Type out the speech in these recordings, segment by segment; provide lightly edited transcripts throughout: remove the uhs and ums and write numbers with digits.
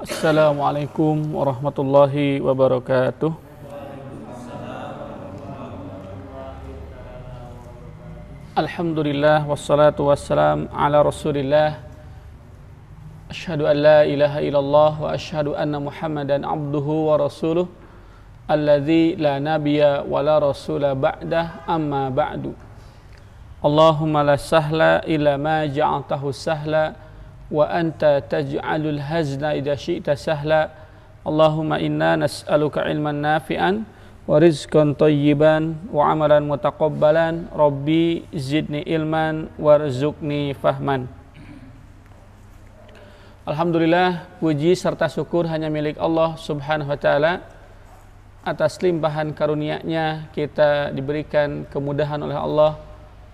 Assalamualaikum warahmatullahi wabarakatuh. Alhamdulillah wassalatu wassalam ala Rasulillah. Asyhadu an la ilaha illallah wa asyhadu anna Muhammadan abduhu wa rasuluh alladzi la nabiyya wa la rasula ba'dah, amma ba'du. Allahumma la sahla illa ma ja'altahu sahla wa anta taj'alul hazna idza syi'ta sahla. Allahumma inna nas'aluka ilman nafi'an wa rizqan thayyiban wa amalan mutaqabbalan. Rabbi zidni ilman warzuqni fahman. Alhamdulillah, puji serta syukur hanya milik Allah Subhanahu wa taala. Atas limpahan karunia-Nya kita diberikan kemudahan oleh Allah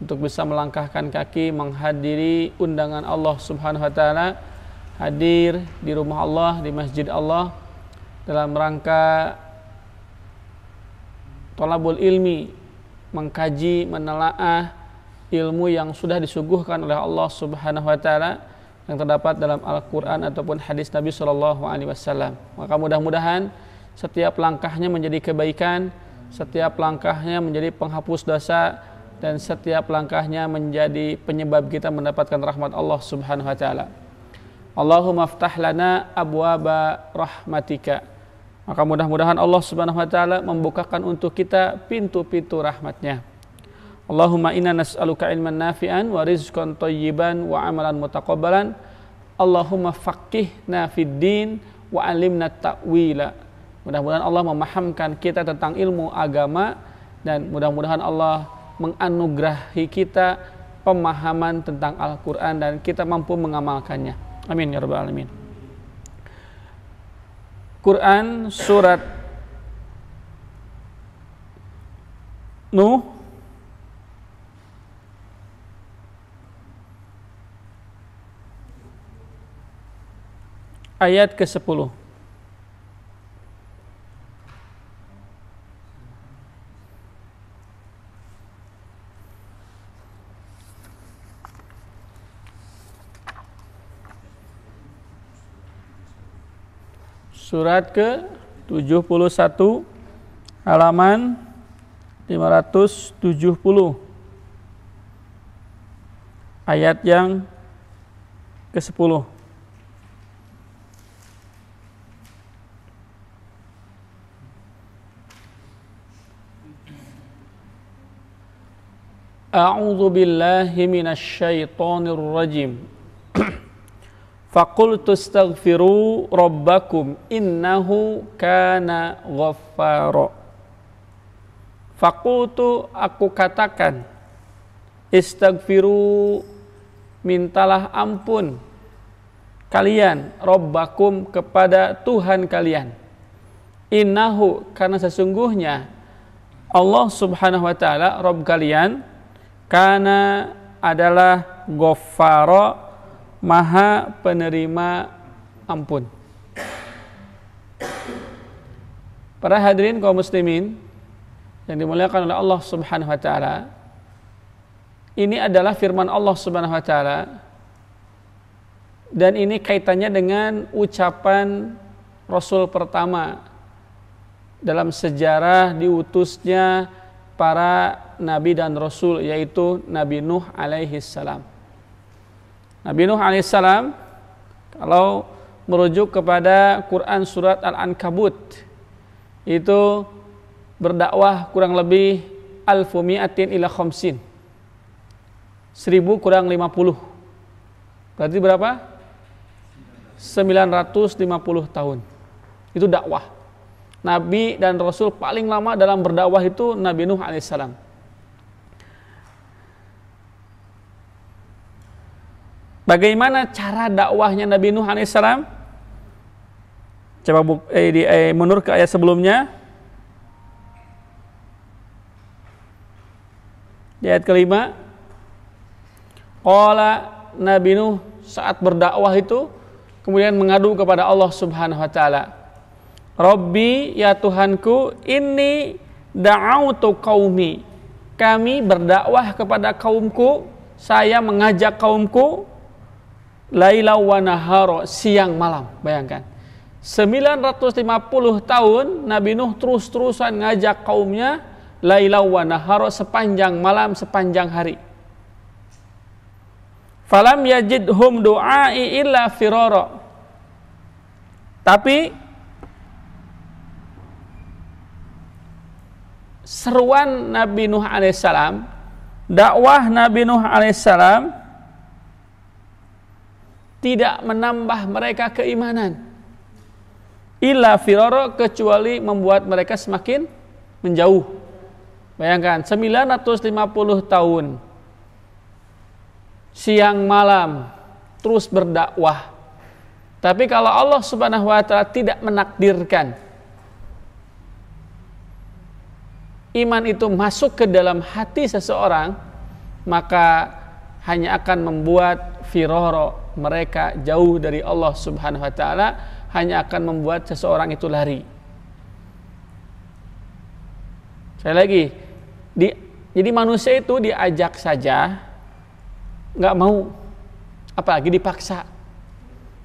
untuk bisa melangkahkan kaki menghadiri undangan Allah Subhanahu wa taala, hadir di rumah Allah, di masjid Allah dalam rangka thalabul ilmi, mengkaji, menelaah ilmu yang sudah disuguhkan oleh Allah Subhanahu wa taala yang terdapat dalam Al-Qur'an ataupun hadis Nabi sallallahu alaihi wasallam. Maka mudah-mudahan setiap langkahnya menjadi kebaikan, setiap langkahnya menjadi penghapus dosa, dan setiap langkahnya menjadi penyebab kita mendapatkan rahmat Allah Subhanahu wa taala. Allahumma aftah lana abwaba rahmatika. Maka mudah-mudahan Allah Subhanahu wa taala membukakan untuk kita pintu-pintu rahmat-Nya. Allahumma inna nas'aluka ilman nafi'an wa rizqan thayyiban wa amalan mutaqabbalan. Allahumma faqihna fid din wa 'allimna ta'wila. Mudah-mudahan Allah memahamkan kita tentang ilmu agama, dan mudah-mudahan Allah menganugerahi kita pemahaman tentang Al-Quran dan kita mampu mengamalkannya. Amin ya rabbal alamin. Quran surat Nuh ayat ke-10. Surat ke-71 halaman 570 ayat yang ke-10. A'udzu billahi minasy syaithanir rajim. Faqultu astaghfiru rabbakum innahu kana ghaffara. Faqultu, aku katakan, istaghfiru, mintalah ampun kalian, rabbakum, kepada Tuhan kalian. Innahu, karena sesungguhnya Allah Subhanahu wa taala Rabb kalian, kana adalah ghaffara, Maha penerima ampun. Para hadirin kaum muslimin yang dimuliakan oleh Allah Subhanahu wa taala, ini adalah firman Allah Subhanahu wa taala, dan ini kaitannya dengan ucapan Rasul pertama dalam sejarah diutusnya para nabi dan rasul, yaitu Nabi Nuh alaihi salam. Nabi Nuh alaihissalam, kalau merujuk kepada Quran surat Al-Ankabut, itu berdakwah kurang lebih alfu mi'atin ila khamsin, 1000 kurang 50. Berarti berapa? 950 tahun. Itu dakwah. Nabi dan Rasul paling lama dalam berdakwah itu Nabi Nuh alaihissalam. Bagaimana cara dakwahnya Nabi Nuh alaihissalam? Coba mundur ke ayat sebelumnya. Di ayat kelima, qala, Nabi Nuh saat berdakwah itu kemudian mengadu kepada Allah Subhanahu wa taala. Rabbi, ya Tuhanku, inni da'autu qaumi. Kami berdakwah kepada kaumku, saya mengajak kaumku laila wa nahara, siang malam. Bayangkan, 950 tahun Nabi Nuh terus-terusan ngajak kaumnya lailau wa nahara, sepanjang malam sepanjang hari. Falam yajidhum du'ai illa firara. Tapi seruan Nabi Nuh alaihissalam, dakwah Nabi Nuh alaihissalam tidak menambah mereka keimanan. Illa firara, kecuali membuat mereka semakin menjauh. Bayangkan 950 tahun siang malam terus berdakwah. Tapi kalau Allah Subhanahu wa taala tidak menakdirkan iman itu masuk ke dalam hati seseorang, maka hanya akan membuat firara, mereka jauh dari Allah Subhanahu wa taala, hanya akan membuat seseorang itu lari. Sekali lagi, jadi manusia itu diajak saja nggak mau, apalagi dipaksa.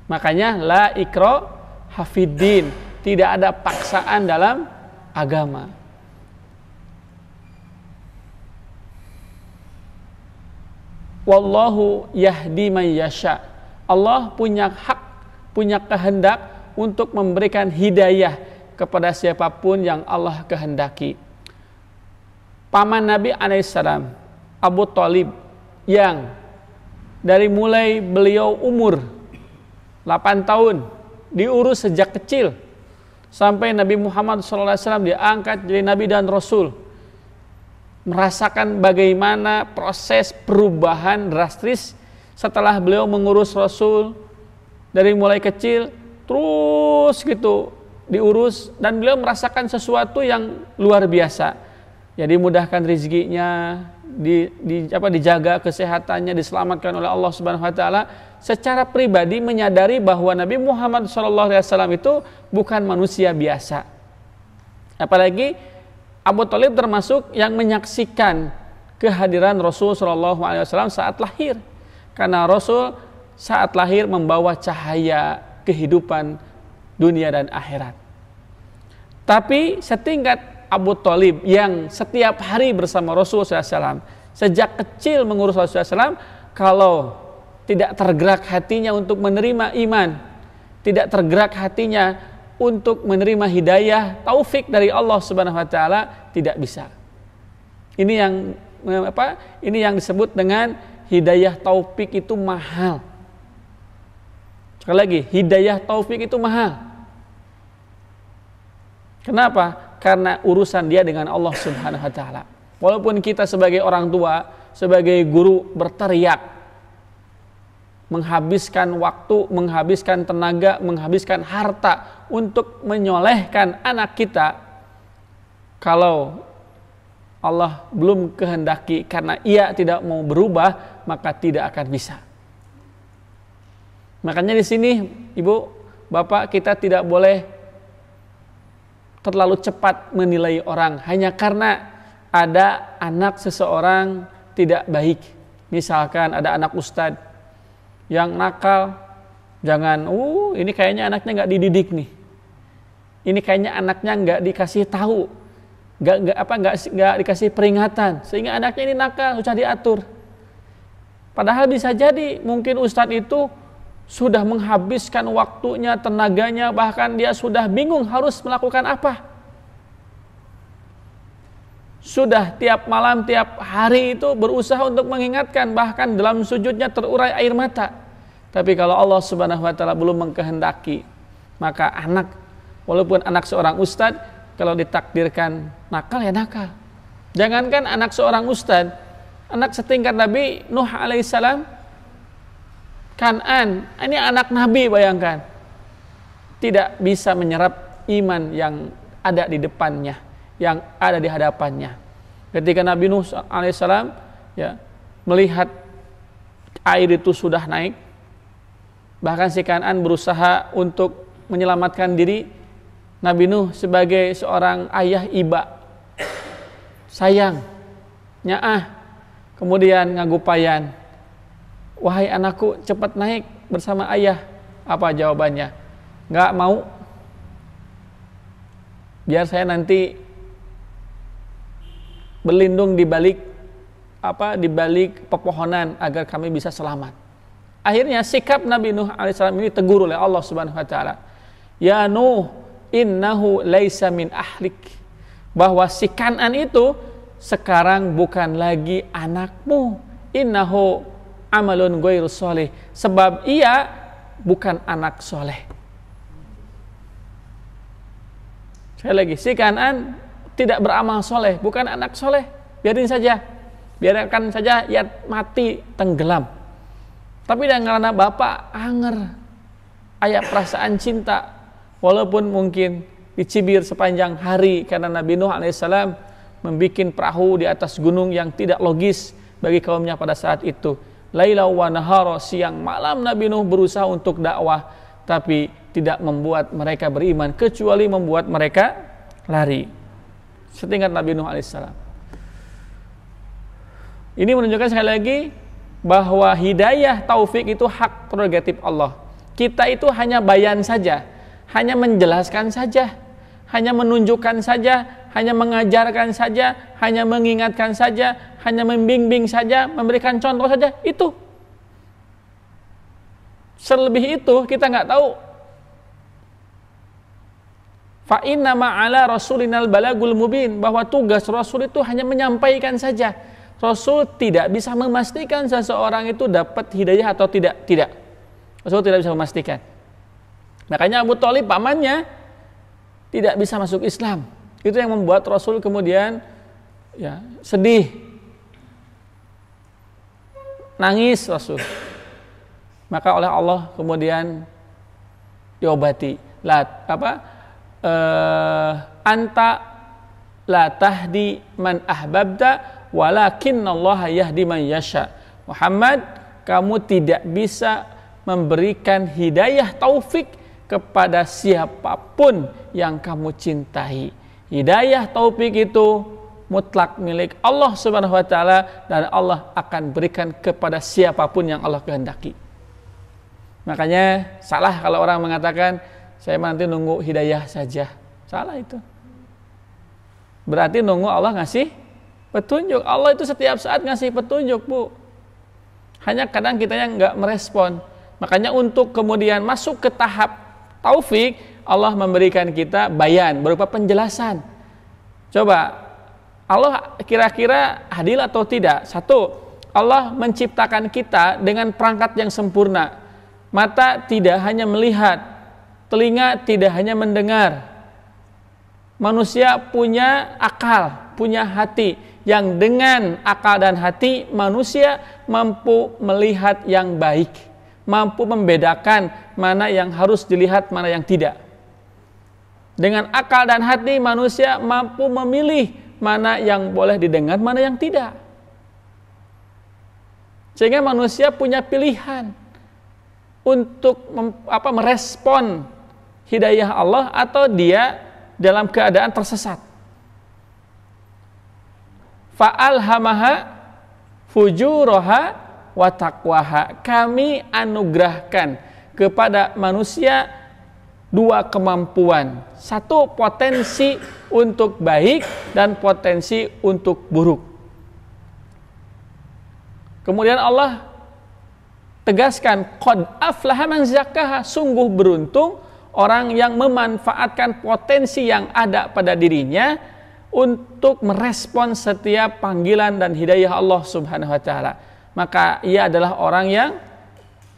Makanya la ikra hafiddin, tidak ada paksaan dalam agama. Wallahu yahdi man yasha. Allah punya hak, punya kehendak untuk memberikan hidayah kepada siapapun yang Allah kehendaki. Paman Nabi alaihissalam, Abu Thalib, yang dari mulai beliau umur 8 tahun diurus sejak kecil sampai Nabi Muhammad SAW diangkat jadi Nabi dan Rasul, merasakan bagaimana proses perubahan drastis setelah beliau mengurus Rasul dari mulai kecil terus gitu diurus, dan beliau merasakan sesuatu yang luar biasa. Ya, dimudahkan rezekinya, dijaga kesehatannya, diselamatkan oleh Allah Subhanahu wa taala. Secara pribadi menyadari bahwa Nabi Muhammad SAW itu bukan manusia biasa. Apalagi Abu Thalib termasuk yang menyaksikan kehadiran Rasul SAW saat lahir. Karena Rasul saat lahir membawa cahaya kehidupan dunia dan akhirat. Tapi setingkat Abu Thalib yang setiap hari bersama Rasulullah SAW, sejak kecil mengurus Rasulullah SAW, kalau tidak tergerak hatinya untuk menerima iman, tidak tergerak hatinya untuk menerima hidayah, taufik dari Allah Subhanahu wa taala, tidak bisa. Ini yang disebut dengan hidayah taufik, itu mahal. Sekali lagi, hidayah taufik itu mahal. Kenapa? Karena urusan dia dengan Allah Subhanahu wa taala. Walaupun kita sebagai orang tua, sebagai guru berteriak, menghabiskan waktu, menghabiskan tenaga, menghabiskan harta untuk menyolehkan anak kita, kalau Allah belum kehendaki karena ia tidak mau berubah, maka tidak akan bisa. Makanya di sini Ibu, Bapak, kita tidak boleh terlalu cepat menilai orang hanya karena ada anak seseorang tidak baik. Misalkan ada anak ustadz yang nakal, jangan, ini kayaknya anaknya nggak dididik nih, ini kayaknya anaknya nggak dikasih tahu, nggak dikasih peringatan, sehingga anaknya ini nakal, susah diatur. Padahal bisa jadi mungkin ustadz itu sudah menghabiskan waktunya, tenaganya, bahkan dia sudah bingung harus melakukan apa. Sudah tiap malam, tiap hari itu berusaha untuk mengingatkan, bahkan dalam sujudnya terurai air mata. Tapi kalau Allah Subhanahu wa taala belum mengkehendaki, maka anak, walaupun anak seorang ustadz, kalau ditakdirkan nakal ya nakal. Jangankan anak seorang ustadz, anak setingkat Nabi Nuh alaihissalam, Kan'an, ini anak Nabi, bayangkan, tidak bisa menyerap iman yang ada di depannya, yang ada di hadapannya. Ketika Nabi Nuh alaihissalam melihat air itu sudah naik, bahkan si Kan'an berusaha untuk menyelamatkan diri. Nabi Nuh sebagai seorang ayah iba, sayang, nyaah, kemudian ngagupayan, wahai anakku, cepat naik bersama ayah. Apa jawabannya? Nggak mau. biar saya nanti berlindung di balik pepohonan agar kami bisa selamat. Akhirnya sikap Nabi Nuh alaihissalam ini tegur oleh Allah Subhanahu wa taala. Ya Nuh, innahu laisa min ahlik. Bahwa si Kan'an itu sekarang bukan lagi anakmu. Innahu amalun ghairu sholih. Sebab ia bukan anak soleh. Sekali lagi, si Kan'an tidak beramal soleh, bukan anak soleh. Biarin saja. Biarkan saja ia mati tenggelam. Tapi karena bapak anger, aya perasaan cinta, walaupun mungkin dicibir sepanjang hari karena Nabi Nuh alaihissalam membuat perahu di atas gunung yang tidak logis bagi kaumnya pada saat itu. Laila wa nahara, siang malam Nabi Nuh berusaha untuk dakwah, tapi tidak membuat mereka beriman, kecuali membuat mereka lari. Setingkat Nabi Nuh alaihissalam. Ini menunjukkan sekali lagi bahwa hidayah taufik itu hak prerogatif Allah. Kita itu hanya bayan saja, hanya menjelaskan saja, hanya menunjukkan saja, hanya mengajarkan saja, hanya mengingatkan saja, hanya membimbing saja, memberikan contoh saja, itu. Selebih itu kita nggak tahu. Fa inna ma'ala rasulinal balagul mubin, bahwa tugas Rasul itu hanya menyampaikan saja. Rasul tidak bisa memastikan seseorang itu dapat hidayah atau tidak. Tidak. Rasul tidak bisa memastikan. Makanya Abu Thalib pamannya tidak bisa masuk Islam. Itu yang membuat Rasul kemudian sedih. Nangis Rasul. Maka oleh Allah kemudian diobati. Anta la tahdi man ahbabta walakinnallaha yahdi man yasha. Muhammad, kamu tidak bisa memberikan hidayah taufik kepada siapapun yang kamu cintai. Hidayah taufik itu mutlak milik Allah Subhanahu wa taala, dan Allah akan berikan kepada siapapun yang Allah kehendaki. Makanya salah kalau orang mengatakan saya nanti nunggu hidayah saja. Salah itu. Berarti nunggu Allah ngasih petunjuk. Allah itu setiap saat ngasih petunjuk, Bu. Hanya kadang kita yang nggak merespon. Makanya untuk kemudian masuk ke tahap taufik, Allah memberikan kita bayan berupa penjelasan. Coba, Allah kira-kira adil atau tidak? Satu, Allah menciptakan kita dengan perangkat yang sempurna. Mata tidak hanya melihat, telinga tidak hanya mendengar. Manusia punya akal, punya hati, yang dengan akal dan hati manusia mampu melihat yang baik, mampu membedakan mana yang harus dilihat, mana yang tidak. Dengan akal dan hati manusia mampu memilih mana yang boleh didengar, mana yang tidak. Sehingga manusia punya pilihan untuk merespon hidayah Allah atau dia dalam keadaan tersesat. Fa'alhamaha fujuraha wa taqwaha. Kami anugerahkan kepada manusia dua kemampuan. Satu, potensi untuk baik dan potensi untuk buruk. Kemudian Allah tegaskan, qad aflaha man zakkaha, sungguh beruntung orang yang memanfaatkan potensi yang ada pada dirinya untuk merespon setiap panggilan dan hidayah Allah Subhanahu wa taala. Maka ia adalah orang yang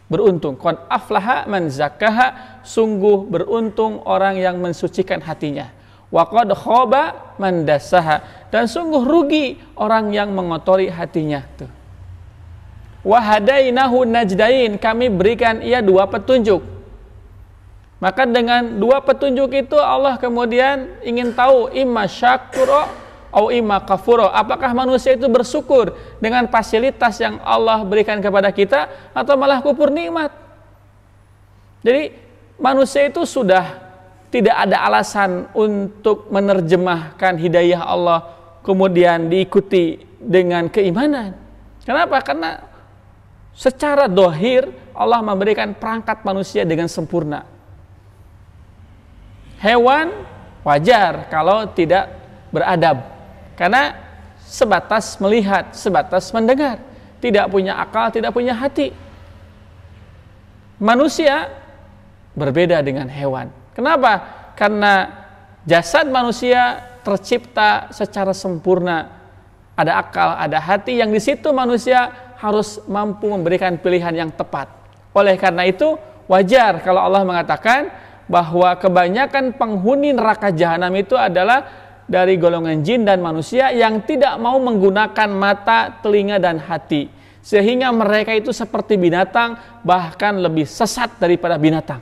beruntung. Qad aflaha man zakkaha, sungguh beruntung orang yang mensucikan hatinya. Wa qad khaba man dassaha, dan sungguh rugi orang yang mengotori hatinya. Tuh. Wa hadainahu najdain, kami berikan ia dua petunjuk. Maka dengan dua petunjuk itu Allah kemudian ingin tahu imma syakura atau imma kafura, apakah manusia itu bersyukur dengan fasilitas yang Allah berikan kepada kita atau malah kufur nikmat. Jadi manusia itu sudah tidak ada alasan untuk menerjemahkan hidayah Allah kemudian diikuti dengan keimanan. Kenapa? Karena secara dohir Allah memberikan perangkat manusia dengan sempurna. Hewan wajar kalau tidak beradab, karena sebatas melihat, sebatas mendengar, tidak punya akal, tidak punya hati. Manusia berbeda dengan hewan. Kenapa? Karena jasad manusia tercipta secara sempurna, ada akal, ada hati, yang di situ manusia harus mampu memberikan pilihan yang tepat. Oleh karena itu wajar kalau Allah mengatakan bahwa kebanyakan penghuni neraka jahanam itu adalah dari golongan jin dan manusia yang tidak mau menggunakan mata, telinga, dan hati, sehingga mereka itu seperti binatang, bahkan lebih sesat daripada binatang.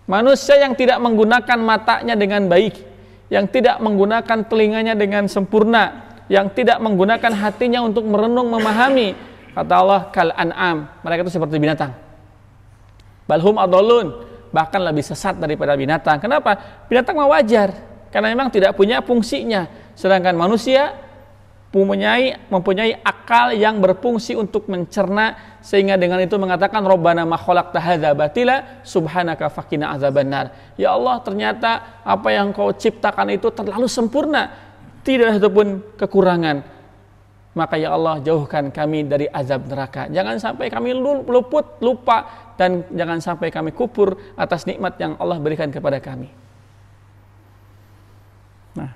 Manusia yang tidak menggunakan matanya dengan baik, yang tidak menggunakan telinganya dengan sempurna, yang tidak menggunakan hatinya untuk merenung, memahami, kata Allah, kal an'am, mereka itu seperti binatang. Balhum adallun, bahkan lebih sesat daripada binatang. Kenapa? Binatang mah wajar, karena memang tidak punya fungsinya. Sedangkan manusia mempunyai akal yang berfungsi untuk mencerna, sehingga dengan itu mengatakan Rabbana ma khalaqta hadza batila subhanaka faqina azabannar. Ya Allah, ternyata apa yang kau ciptakan itu terlalu sempurna, tidak ada satupun kekurangan. Maka ya Allah, jauhkan kami dari azab neraka. Jangan sampai kami luput, lupa, dan jangan sampai kami kupur atas nikmat yang Allah berikan kepada kami. Nah,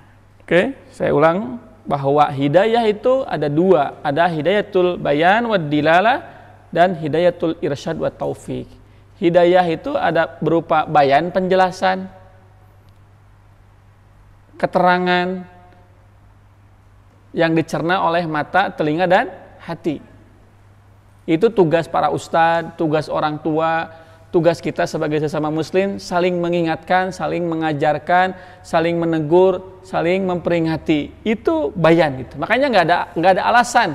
saya ulang bahwa hidayah itu ada dua, ada hidayatul bayan wad dilalah dan hidayatul irsyad wat taufik. Hidayah itu ada berupa bayan, penjelasan, keterangan yang dicerna oleh mata, telinga, dan hati. Itu tugas para ustadz, tugas orang tua, tugas kita sebagai sesama muslim, saling mengingatkan, saling mengajarkan, saling menegur, saling memperingati. Itu bayan gitu. Makanya nggak ada alasan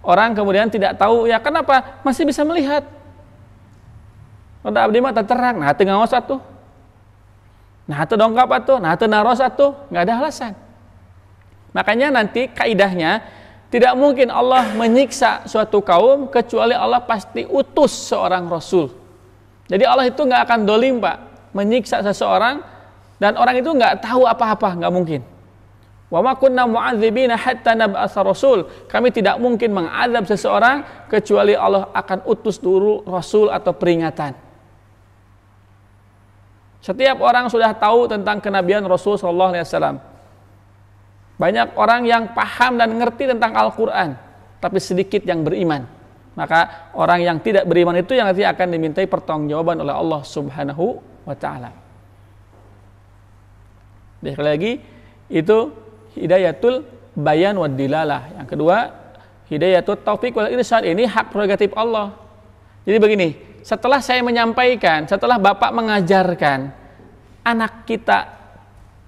orang kemudian tidak tahu, ya kenapa? Masih bisa melihat. Udah abdi mata terang, nah teu ngaos atuh. Nah teu dongkap atuh, nah teu naros atuh, nggak ada alasan. Makanya nanti kaidahnya tidak mungkin Allah menyiksa suatu kaum kecuali Allah pasti utus seorang rasul. Jadi Allah itu nggak akan dolim, Pak, menyiksa seseorang dan orang itu nggak tahu apa-apa, nggak mungkin. Wa ma kunna mu'adzibina hatta nab'atsa rasul. Kami tidak mungkin mengazab seseorang kecuali Allah akan utus dulu rasul atau peringatan. Setiap orang sudah tahu tentang kenabian Rasul sallallahu alaihi wasallam. Banyak orang yang paham dan ngerti tentang Al-Quran, tapi sedikit yang beriman. Maka orang yang tidak beriman itu yang nanti akan dimintai pertanggungjawaban oleh Allah Subhanahu wa ta'ala. Sekali lagi, itu hidayatul bayan wad dilalah. Yang kedua, hidayatul taufik wal irsyad. Ini hak prerogatif Allah. Jadi begini, setelah saya menyampaikan, setelah Bapak mengajarkan, anak kita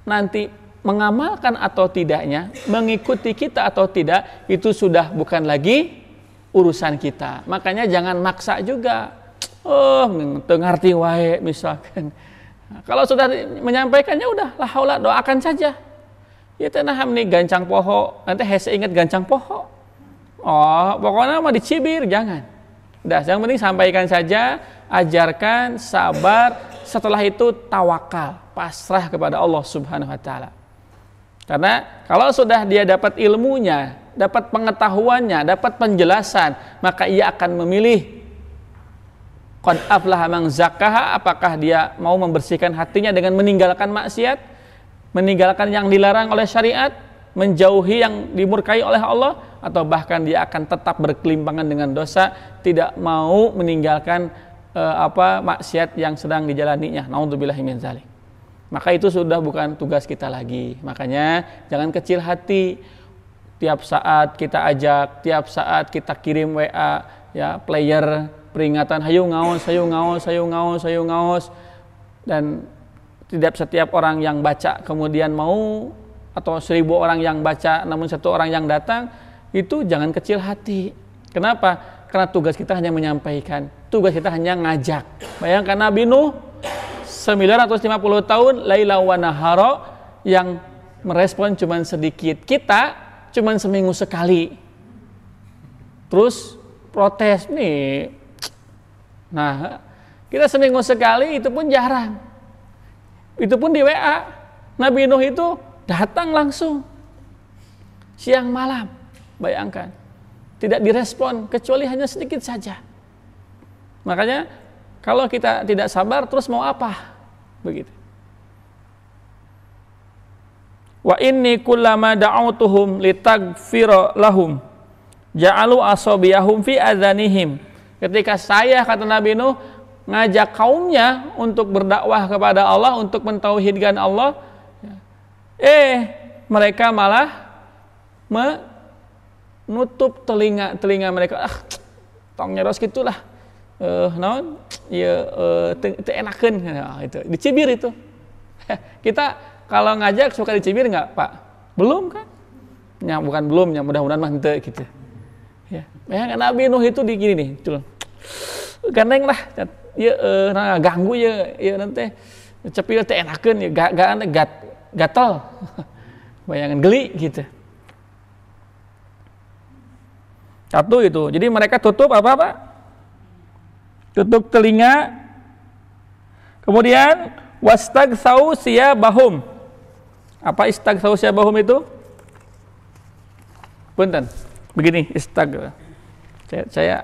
nanti mengamalkan atau tidaknya, mengikuti kita atau tidak, itu sudah bukan lagi urusan kita. Makanya jangan maksa juga. Ngerti wae misalkan. Kalau sudah menyampaikannya udah la haula, doakan saja. Ya tenah nih gancang poho, nanti hese ingat gancang poho. Oh, pokoknya mah dicibir jangan. Udah, yang penting sampaikan saja, ajarkan, sabar, setelah itu tawakal, pasrah kepada Allah Subhanahu wa taala. Karena kalau sudah dia dapat ilmunya, dapat pengetahuannya, dapat penjelasan, maka ia akan memilih qad aflaha man zakkaha, apakah dia mau membersihkan hatinya dengan meninggalkan maksiat, meninggalkan yang dilarang oleh syariat, menjauhi yang dimurkai oleh Allah, atau bahkan dia akan tetap berkelimpangan dengan dosa, tidak mau meninggalkan maksiat yang sedang dijalaninya. Naudzubillahi min dzalik. Maka itu sudah bukan tugas kita lagi. Makanya jangan kecil hati. Tiap saat kita ajak, tiap saat kita kirim WA, ya, player peringatan, hayu ngaos, hayu ngaos, hayu ngaos, hayu ngaos. Dan tidak setiap orang yang baca kemudian mau, atau 1000 orang yang baca namun 1 orang yang datang, itu jangan kecil hati. Kenapa? Karena tugas kita hanya menyampaikan, tugas kita hanya ngajak. Bayangkan Nabi Nuh 950 tahun laila wa nahara, yang merespon cuman sedikit. Kita cuman seminggu sekali. Terus protes nih. Nah, kita seminggu sekali, itu pun jarang. Itu pun di WA. Nabi Nuh itu datang langsung siang malam, bayangkan, tidak direspon kecuali hanya sedikit saja. Makanya kalau kita tidak sabar terus mau apa? Begitu. Wa inni kullama da'autuhum litaghfira lahum ja'alu asobiyahum fi adzanihim. Ketika saya, kata Nabi Nuh, ngajak kaumnya untuk berdakwah kepada Allah, untuk mentauhidkan Allah, mereka malah menutup telinga mereka. Tong nyeros gitulah. Naon? Ya teu enakeun. Nah, itu dicibir itu. Kita kalau ngajak suka dicibir nggak, Pak? Belum kan? Ya, bukan belum, ya mudah-mudahan mah henteu gitu. Ya, bayangkan Nabi Nuh itu di gini nih, tuh. Gandeng lah, ya ganggu ya nanti cepil teh enakeun ya, gatel. Bayangan geli gitu. Satu itu. Jadi mereka tutup apa, Pak? Tutup telinga. Kemudian wastagsau siyabahum. Apa istagsau siyabahum itu? Punten. Begini istag. Saya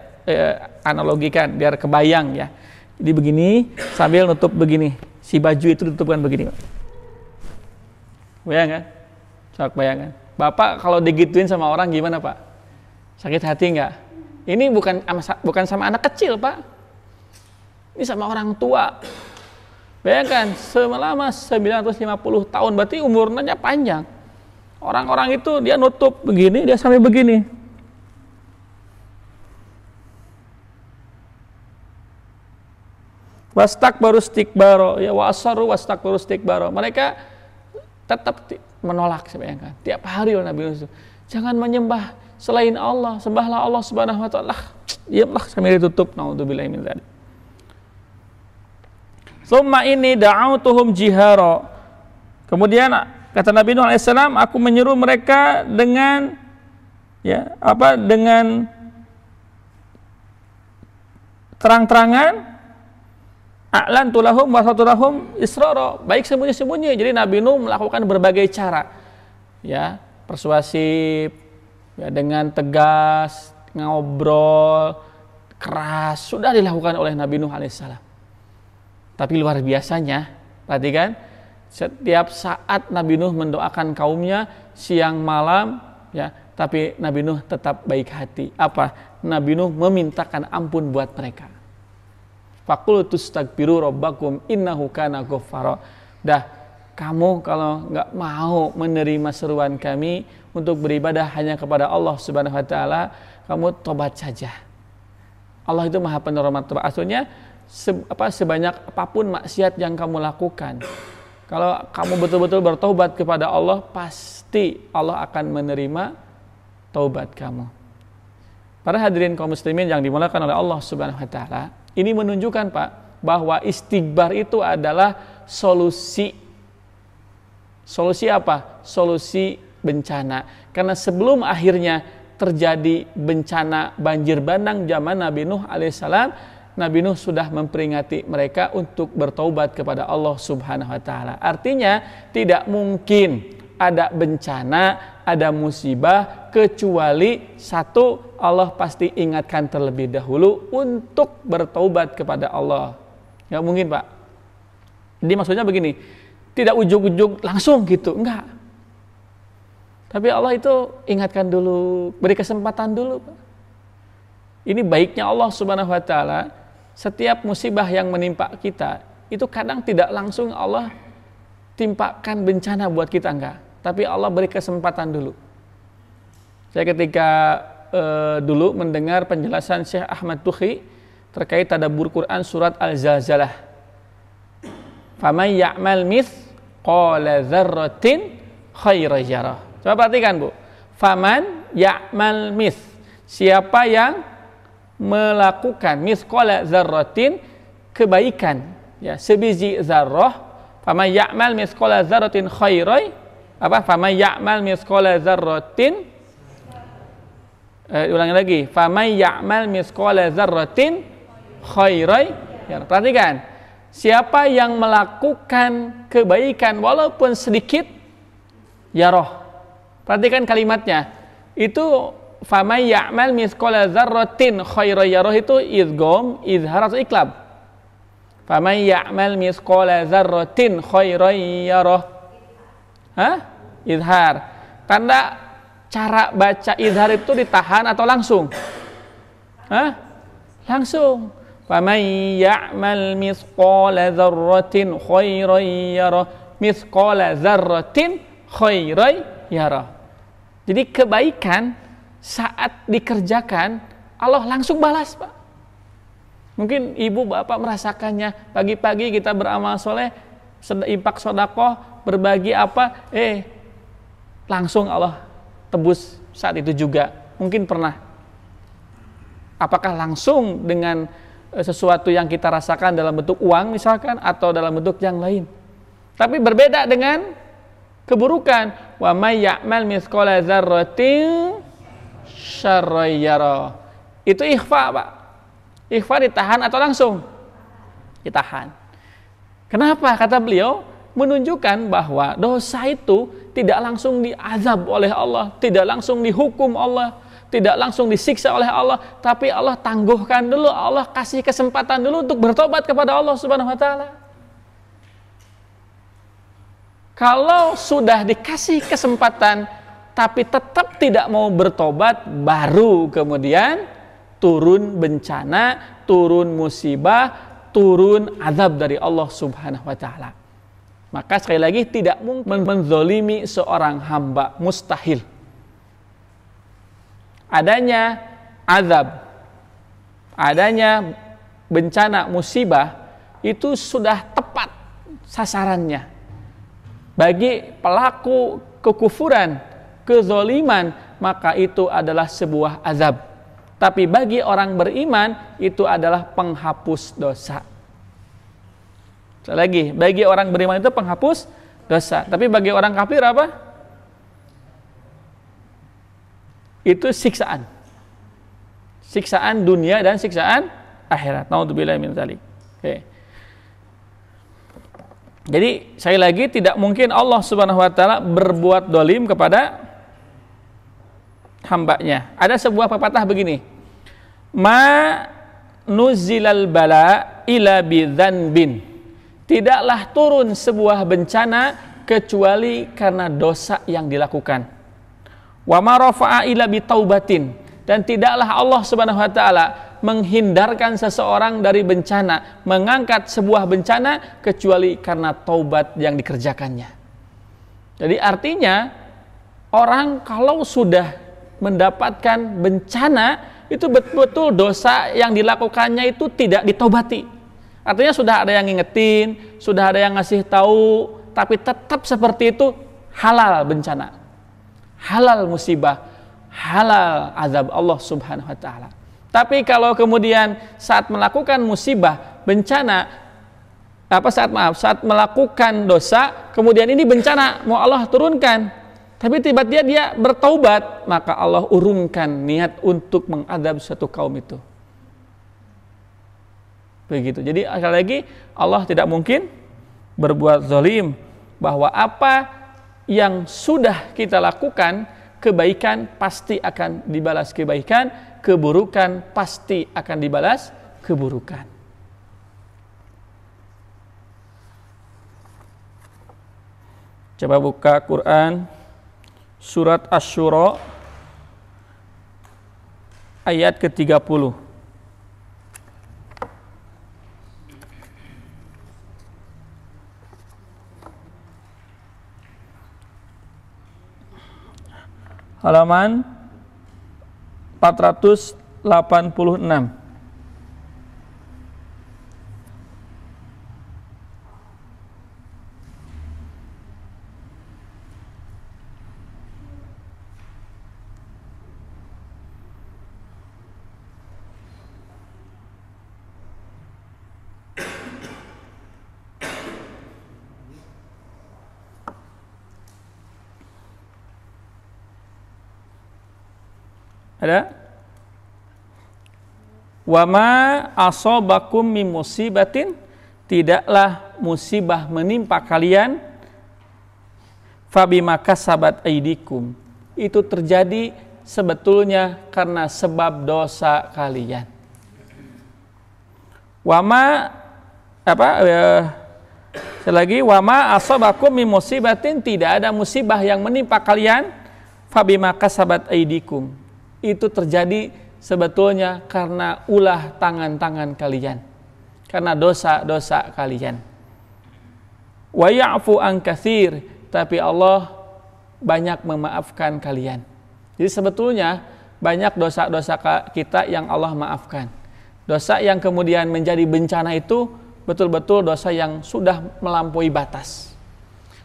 analogikan biar kebayang ya. Jadi begini sambil nutup begini. Si baju itu ditutupkan begini, Pak. Bayang kan? Sok bayangan. Bapak kalau digituin sama orang gimana, Pak? Sakit hati nggak? Ini bukan sama anak kecil, Pak. Ini sama orang tua. Bayangkan, selama 950 tahun, berarti umurnya panjang. Orang-orang itu dia nutup begini, dia sampai begini. Wastakbaru istikbaro, ya wasaru wastakbaru istikbaro. Mereka tetap menolak, bayangkan. Tiap hari oleh Nabi Nuh, jangan menyembah selain Allah, sembahlah Allah Subhanahu wa taala. Diamlah sambil ditutup. Naudzubillahi min dzalik. Summa ini da'autuhum jihara. Kemudian kata Nabi Nuh alaihissalam, aku menyeru mereka dengan dengan terang-terangan, a'lan tulahum wa satulahum israra, baik sembunyi-sembunyi. Jadi Nabi Nuh melakukan berbagai cara, ya, persuasif, ya, dengan tegas, ngobrol keras, sudah dilakukan oleh Nabi Nuh alaihissalam. Tapi luar biasanya, perhatikan, setiap saat Nabi Nuh mendoakan kaumnya siang malam, ya, tapi Nabi Nuh tetap baik hati. Apa? Nabi Nuh memintakan ampun buat mereka. Faqultu astaghfiru rabbakum innahu kana ghaffara. Dah, kamu kalau nggak mau menerima seruan kami untuk beribadah hanya kepada Allah Subhanahu wa taala, kamu tobat saja. Allah itu Maha Penerima tobat. Maksudnya sebanyak apapun maksiat yang kamu lakukan, kalau kamu betul-betul bertobat kepada Allah, pasti Allah akan menerima taubat kamu. Para hadirin kaum muslimin yang dimuliakan oleh Allah Subhanahu wa taala, ini menunjukkan, Pak, bahwa istighbar itu adalah solusi. Solusi apa? Solusi bencana. Karena sebelum akhirnya terjadi bencana banjir bandang zaman Nabi Nuh alaihissalam, Nabi Nuh sudah memperingati mereka untuk bertaubat kepada Allah Subhanahu wa taala. Artinya tidak mungkin ada bencana, ada musibah kecuali satu, Allah pasti ingatkan terlebih dahulu untuk bertaubat kepada Allah. Nggak mungkin, Pak. Jadi maksudnya begini, tidak ujug-ujug langsung gitu, enggak. Tapi Allah itu ingatkan dulu, beri kesempatan dulu, Pak. Ini baiknya Allah Subhanahu wa taala. Setiap musibah yang menimpa kita itu kadang tidak langsung Allah timpakan bencana buat kita, enggak, tapi Allah beri kesempatan dulu. Saya ketika dulu mendengar penjelasan Syekh Ahmad Tuhi terkait tadabbur Quran surat Al-Zalzalah, faman ya'mal mithqala dzarratin khairan yarah. Coba perhatikan, Bu. Faman ya'mal siapa yang melakukan mithqala dzarratin, kebaikan, ya, sebiji zarrah. Faman ya'mal mithqala dzarratin khairan, apa? Faman ya'mal mithqala dzarratin, ulangi lagi, faman ya'mal mithqala dzarratin khairan, ya, perhatikan, siapa yang melakukan kebaikan walaupun sedikit, yarah. Perhatikan kalimatnya. Itu famay ya'mal mithqala dzarratin khairan yarah, itu idgham, izhar atau iklab? Famay ya'mal mithqala dzarratin khairan yarah. Izhar. Tanda cara baca izhar itu ditahan atau langsung? Langsung. Famay ya'mal mithqala dzarratin khairan yarah. Mithqala dzarratin khairan yarah. Jadi kebaikan saat dikerjakan Allah langsung balas, Pak. Mungkin ibu bapak merasakannya, pagi-pagi kita beramal soleh, infak sedekah, berbagi apa, langsung Allah tebus saat itu juga. Mungkin pernah. Apakah langsung dengan sesuatu yang kita rasakan dalam bentuk uang misalkan, atau dalam bentuk yang lain. Tapi berbeda dengan keburukan. Wa may ya'mal mithqala dzarratin syarran yarah. Itu ikhfa, Pak. Ikhfa ditahan atau langsung? Ditahan. Kenapa? Kata beliau, menunjukkan bahwa dosa itu tidak langsung diazab oleh Allah, tidak langsung dihukum Allah, tidak langsung disiksa oleh Allah, tapi Allah tangguhkan dulu, Allah kasih kesempatan dulu untuk bertobat kepada Allah Subhanahu wa taala. Kalau sudah dikasih kesempatan tapi tetap tidak mau bertobat, baru kemudian turun bencana, turun musibah, turun azab dari Allah Subhanahu wa taala. Maka sekali lagi tidak mungkin menzolimi seorang hamba, mustahil. Adanya azab, adanya bencana, musibah, itu sudah tepat sasarannya. Bagi pelaku kekufuran, kezoliman, maka itu adalah sebuah azab. Tapi bagi orang beriman, itu adalah penghapus dosa. Sekali lagi, bagi orang beriman itu penghapus dosa. Tapi bagi orang kafir apa? Itu siksaan. Siksaan dunia dan siksaan akhirat. Naudzubillahi min dzalik. Oke. Jadi sekali lagi tidak mungkin Allah Subhanahu wa taala berbuat dolim kepada hambanya. Ada sebuah pepatah begini. Ma nuzilal bala ila bidzanbin. Tidaklah turun sebuah bencana kecuali karena dosa yang dilakukan. Wa ma rafa'a ila bitaubatin, dan tidaklah Allah Subhanahu wa taala menghindarkan seseorang dari bencana, mengangkat sebuah bencana kecuali karena taubat yang dikerjakannya. Jadi artinya orang kalau sudah mendapatkan bencana, itu betul-betul dosa yang dilakukannya itu tidak ditaubati. Artinya sudah ada yang ngingetin, sudah ada yang ngasih tahu, tapi tetap seperti itu, halal bencana, halal musibah, halal azab Allah Subhanahu wa taala. Tapi kalau kemudian saat melakukan musibah, bencana, saat melakukan dosa, kemudian ini bencana mau Allah turunkan, tapi tiba-tiba dia bertaubat, maka Allah urungkan niat untuk mengadab suatu kaum itu. Begitu. Jadi sekali lagi Allah tidak mungkin berbuat zalim, bahwa apa yang sudah kita lakukan, kebaikan pasti akan dibalas kebaikan, keburukan pasti akan dibalas keburukan. Coba buka Quran surat Asy-Syura ayat ke-30. Halaman 486. Ada? Wa ma asabakum min musibatin, tidaklah musibah menimpa kalian fabima kasabat aidikum, itu terjadi sebetulnya karena sebab dosa kalian. Wama selagi wama asabakum min musibatin, tidak ada musibah yang menimpa kalian fabima kasabat aidikum, itu terjadi sebetulnya karena ulah tangan-tangan kalian, karena dosa-dosa kalian. Wa ya'fu an katsir, tapi Allah banyak memaafkan kalian. Jadi sebetulnya banyak dosa-dosa kita yang Allah maafkan. Dosa yang kemudian menjadi bencana itu betul-betul dosa yang sudah melampaui batas.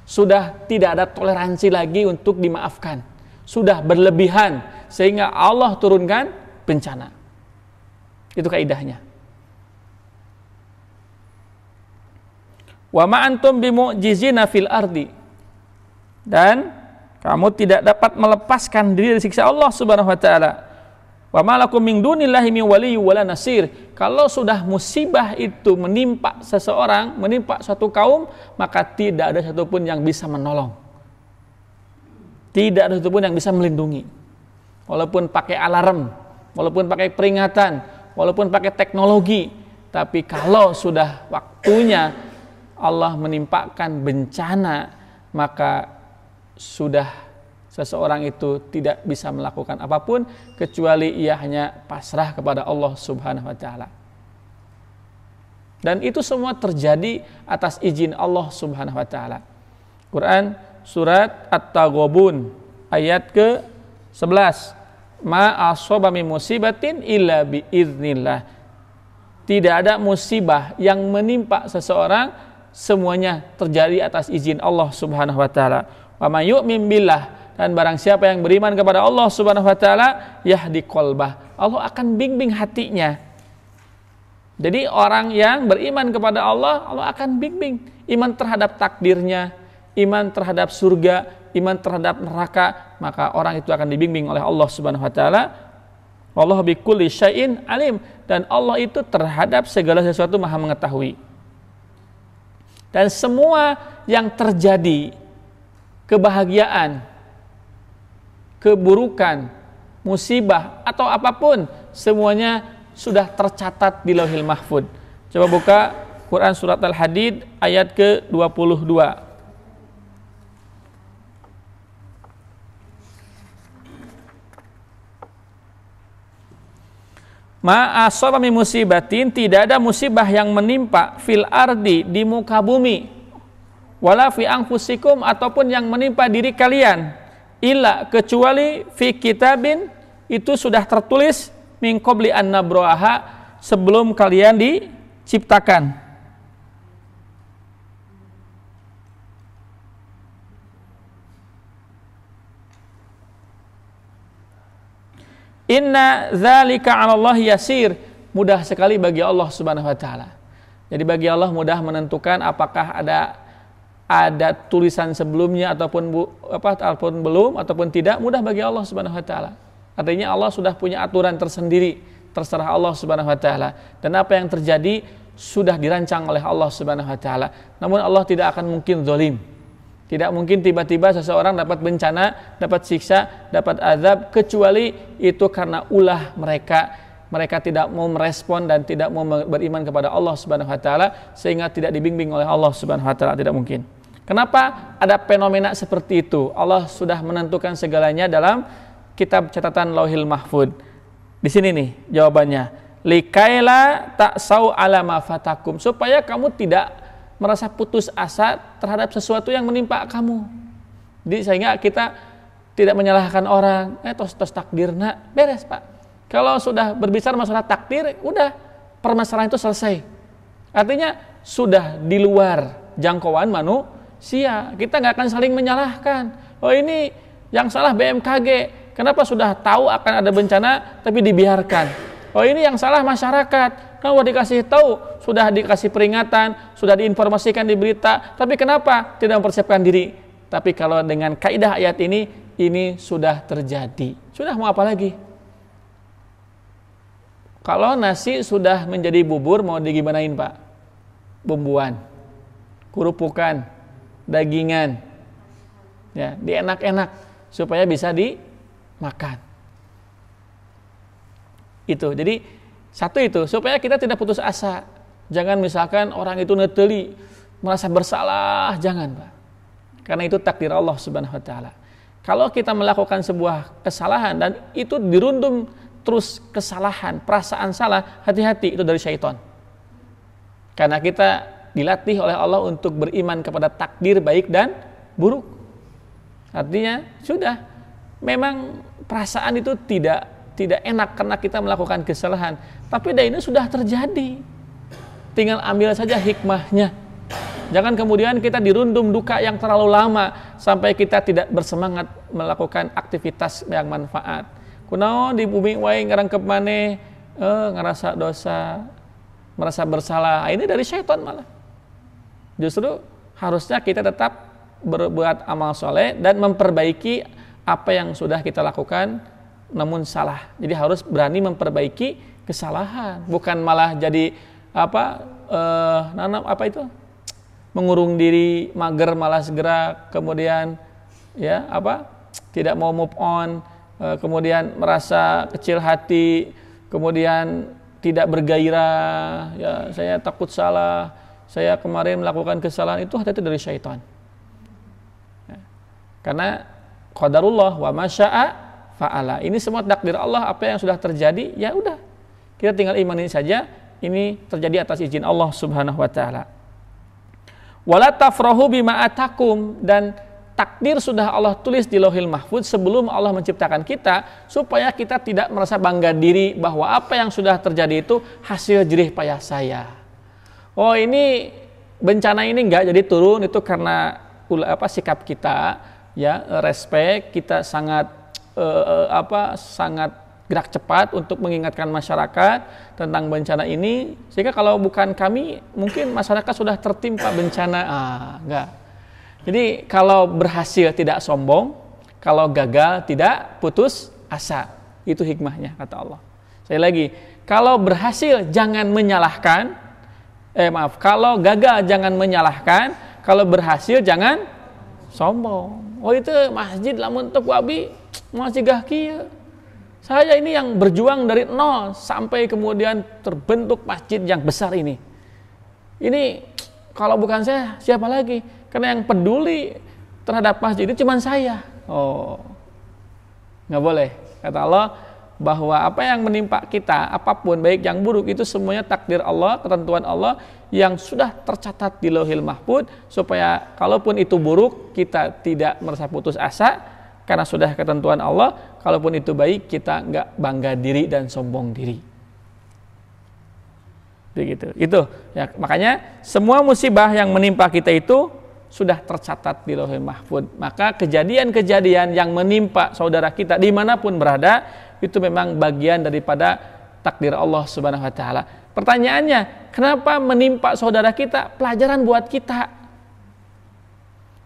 Sudah tidak ada toleransi lagi untuk dimaafkan. Sudah berlebihan sehingga Allah turunkan bencana. Itu kaidahnya. Wa ma antum bimu'jizina fil ardi, dan kamu tidak dapat melepaskan diri dari siksa Allah Subhanahu wa taala. Wa ma lakum min dunillahi min waliyyin wala nasir. Kalau sudah musibah itu menimpa seseorang, menimpa suatu kaum, maka tidak ada satupun yang bisa menolong. Tidak ada satupun yang bisa melindungi. Walaupun pakai alarm, walaupun pakai peringatan, walaupun pakai teknologi, tapi kalau sudah waktunya Allah menimpakan bencana, maka sudah seseorang itu tidak bisa melakukan apapun kecuali ia hanya pasrah kepada Allah Subhanahu wa taala. Dan itu semua terjadi atas izin Allah Subhanahu wa taala. Quran surat At-Taghabun ayat ke-11. Ma asaba min musibatin illa biiznillah. Tidak ada musibah yang menimpa seseorang, semuanya terjadi atas izin Allah Subhanahu wa taala. Wa may yu'min billah, dan barang siapa yang beriman kepada Allah Subhanahu wa taala, yahdi qalbah, Allah akan bimbing hatinya. Jadi orang yang beriman kepada Allah, Allah akan bimbing iman terhadap takdirnya, iman terhadap surga, iman terhadap neraka, maka orang itu akan dibimbing oleh Allah Subhanahu wa taala. Wallahu bikulli syai'in alim, dan Allah itu terhadap segala sesuatu Maha mengetahui. Dan semua yang terjadi, kebahagiaan, keburukan, musibah atau apapun, semuanya sudah tercatat di Lauhil Mahfuz. Coba buka Quran surat Al-Hadid ayat ke-22. Ma asaba min musibatin, tidak ada musibah yang menimpa fil ardi, di muka bumi, wala fi anfusikum, ataupun yang menimpa diri kalian, illa, kecuali fi kitabin, itu sudah tertulis min qabli an nabraha, sebelum kalian diciptakan. Inna dzalika 'ala Allah yasir, mudah sekali bagi Allah Subhanahu wa taala. Jadi bagi Allah mudah menentukan apakah ada tulisan sebelumnya ataupun belum ataupun tidak, mudah bagi Allah Subhanahu wa taala. Artinya Allah sudah punya aturan tersendiri, terserah Allah Subhanahu wa taala. Dan apa yang terjadi sudah dirancang oleh Allah Subhanahu wa taala. Namun Allah tidak akan mungkin zalim. Tidak mungkin tiba-tiba seseorang dapat bencana, dapat siksa, dapat azab, kecuali itu karena ulah mereka. Mereka tidak mau merespon dan tidak mau beriman kepada Allah Subhanahu wa taala, sehingga tidak dibimbing oleh Allah Subhanahu wa taala, tidak mungkin. Kenapa ada fenomena seperti itu? Allah sudah menentukan segalanya dalam kitab catatan Lauhil Mahfuz. Di sini nih jawabannya. Likaila ta'sau ala ma fatakum, supaya kamu tidak merasa putus asa terhadap sesuatu yang menimpa kamu. Jadi sehingga kita tidak menyalahkan orang, tos takdirna, beres Pak. Kalau sudah berbicara masalah takdir, udah permasalahan itu selesai. Artinya sudah di luar jangkauan manusia. Kita nggak akan saling menyalahkan. Oh ini yang salah BMKG, kenapa sudah tahu akan ada bencana tapi dibiarkan? Oh ini yang salah masyarakat, kan udah dikasih tahu, sudah dikasih peringatan, sudah diinformasikan di berita, tapi kenapa tidak mempersiapkan diri? Tapi kalau dengan kaidah ayat ini sudah terjadi. Sudah mau apa lagi? Kalau nasi sudah menjadi bubur, mau digimanain Pak? bumbuan, kurupukan, dagingan, ya, dienak-enak supaya bisa dimakan. Itu. Jadi satu itu supaya kita tidak putus asa. Jangan misalkan orang itu neteli merasa bersalah, jangan, Pak. Karena itu takdir Allah Subhanahu wa taala. Kalau kita melakukan sebuah kesalahan dan itu dirundung terus kesalahan, perasaan salah, hati-hati, itu dari syaitan. Karena kita dilatih oleh Allah untuk beriman kepada takdir baik dan buruk. Artinya sudah, memang perasaan itu tidak enak karena kita melakukan kesalahan. Tapi ini sudah terjadi. Tinggal ambil saja hikmahnya. Jangan kemudian kita dirundung duka yang terlalu lama sampai kita tidak bersemangat melakukan aktivitas yang manfaat. Kunaon di bumi wae ngarangkep maneh ngerasa dosa, merasa bersalah. Ini dari syaitan malah. Justru harusnya kita tetap berbuat amal soleh dan memperbaiki apa yang sudah kita lakukan namun salah. Jadi harus berani memperbaiki kesalahan, bukan malah jadi mengurung diri, mager, malas gerak, kemudian tidak mau move on, kemudian merasa kecil hati, kemudian tidak bergairah, ya saya takut salah, saya kemarin melakukan kesalahan, itu hati-hati dari syaitan. Ya. Karena qadarullah wa masya'a fa'ala. Ini semua takdir Allah, apa yang sudah terjadi, ya udah. Kita tinggal imani saja, ini terjadi atas izin Allah Subhanahu wa taala. Wala tafrahu bima atakum, dan takdir sudah Allah tulis di Lauhil Mahfuz sebelum Allah menciptakan kita, supaya kita tidak merasa bangga diri bahwa apa yang sudah terjadi itu hasil jerih payah saya. Oh, ini bencana ini enggak jadi turun itu karena sikap kita, ya, respect, kita sangat sangat gerak cepat untuk mengingatkan masyarakat tentang bencana ini, sehingga kalau bukan kami mungkin masyarakat sudah tertimpa bencana. Enggak. Jadi kalau berhasil tidak sombong, kalau gagal tidak putus asa. Itu hikmahnya kata Allah. Sekali lagi, kalau berhasil jangan menyalahkan, kalau gagal jangan menyalahkan, kalau berhasil jangan sombong. Oh, itu masjid lamun teu abi masih gah kieu. Saya ini yang berjuang dari nol sampai kemudian terbentuk masjid yang besar ini. Ini kalau bukan saya, siapa lagi? Karena yang peduli terhadap masjid itu cuma saya. Oh, nggak boleh. Kata Allah bahwa apa yang menimpa kita, apapun baik yang buruk, itu semuanya takdir Allah, ketentuan Allah yang sudah tercatat di Lauhil Mahfuz, supaya kalaupun itu buruk kita tidak merasa putus asa karena sudah ketentuan Allah. Kalaupun itu baik, kita nggak bangga diri dan sombong diri. Begitu. Itu ya, makanya semua musibah yang menimpa kita itu sudah tercatat di Lauhil Mahfuz. Maka kejadian-kejadian yang menimpa saudara kita dimanapun berada, itu memang bagian daripada takdir Allah Subhanahu wa taala. Pertanyaannya, kenapa menimpa saudara kita? Pelajaran buat kita.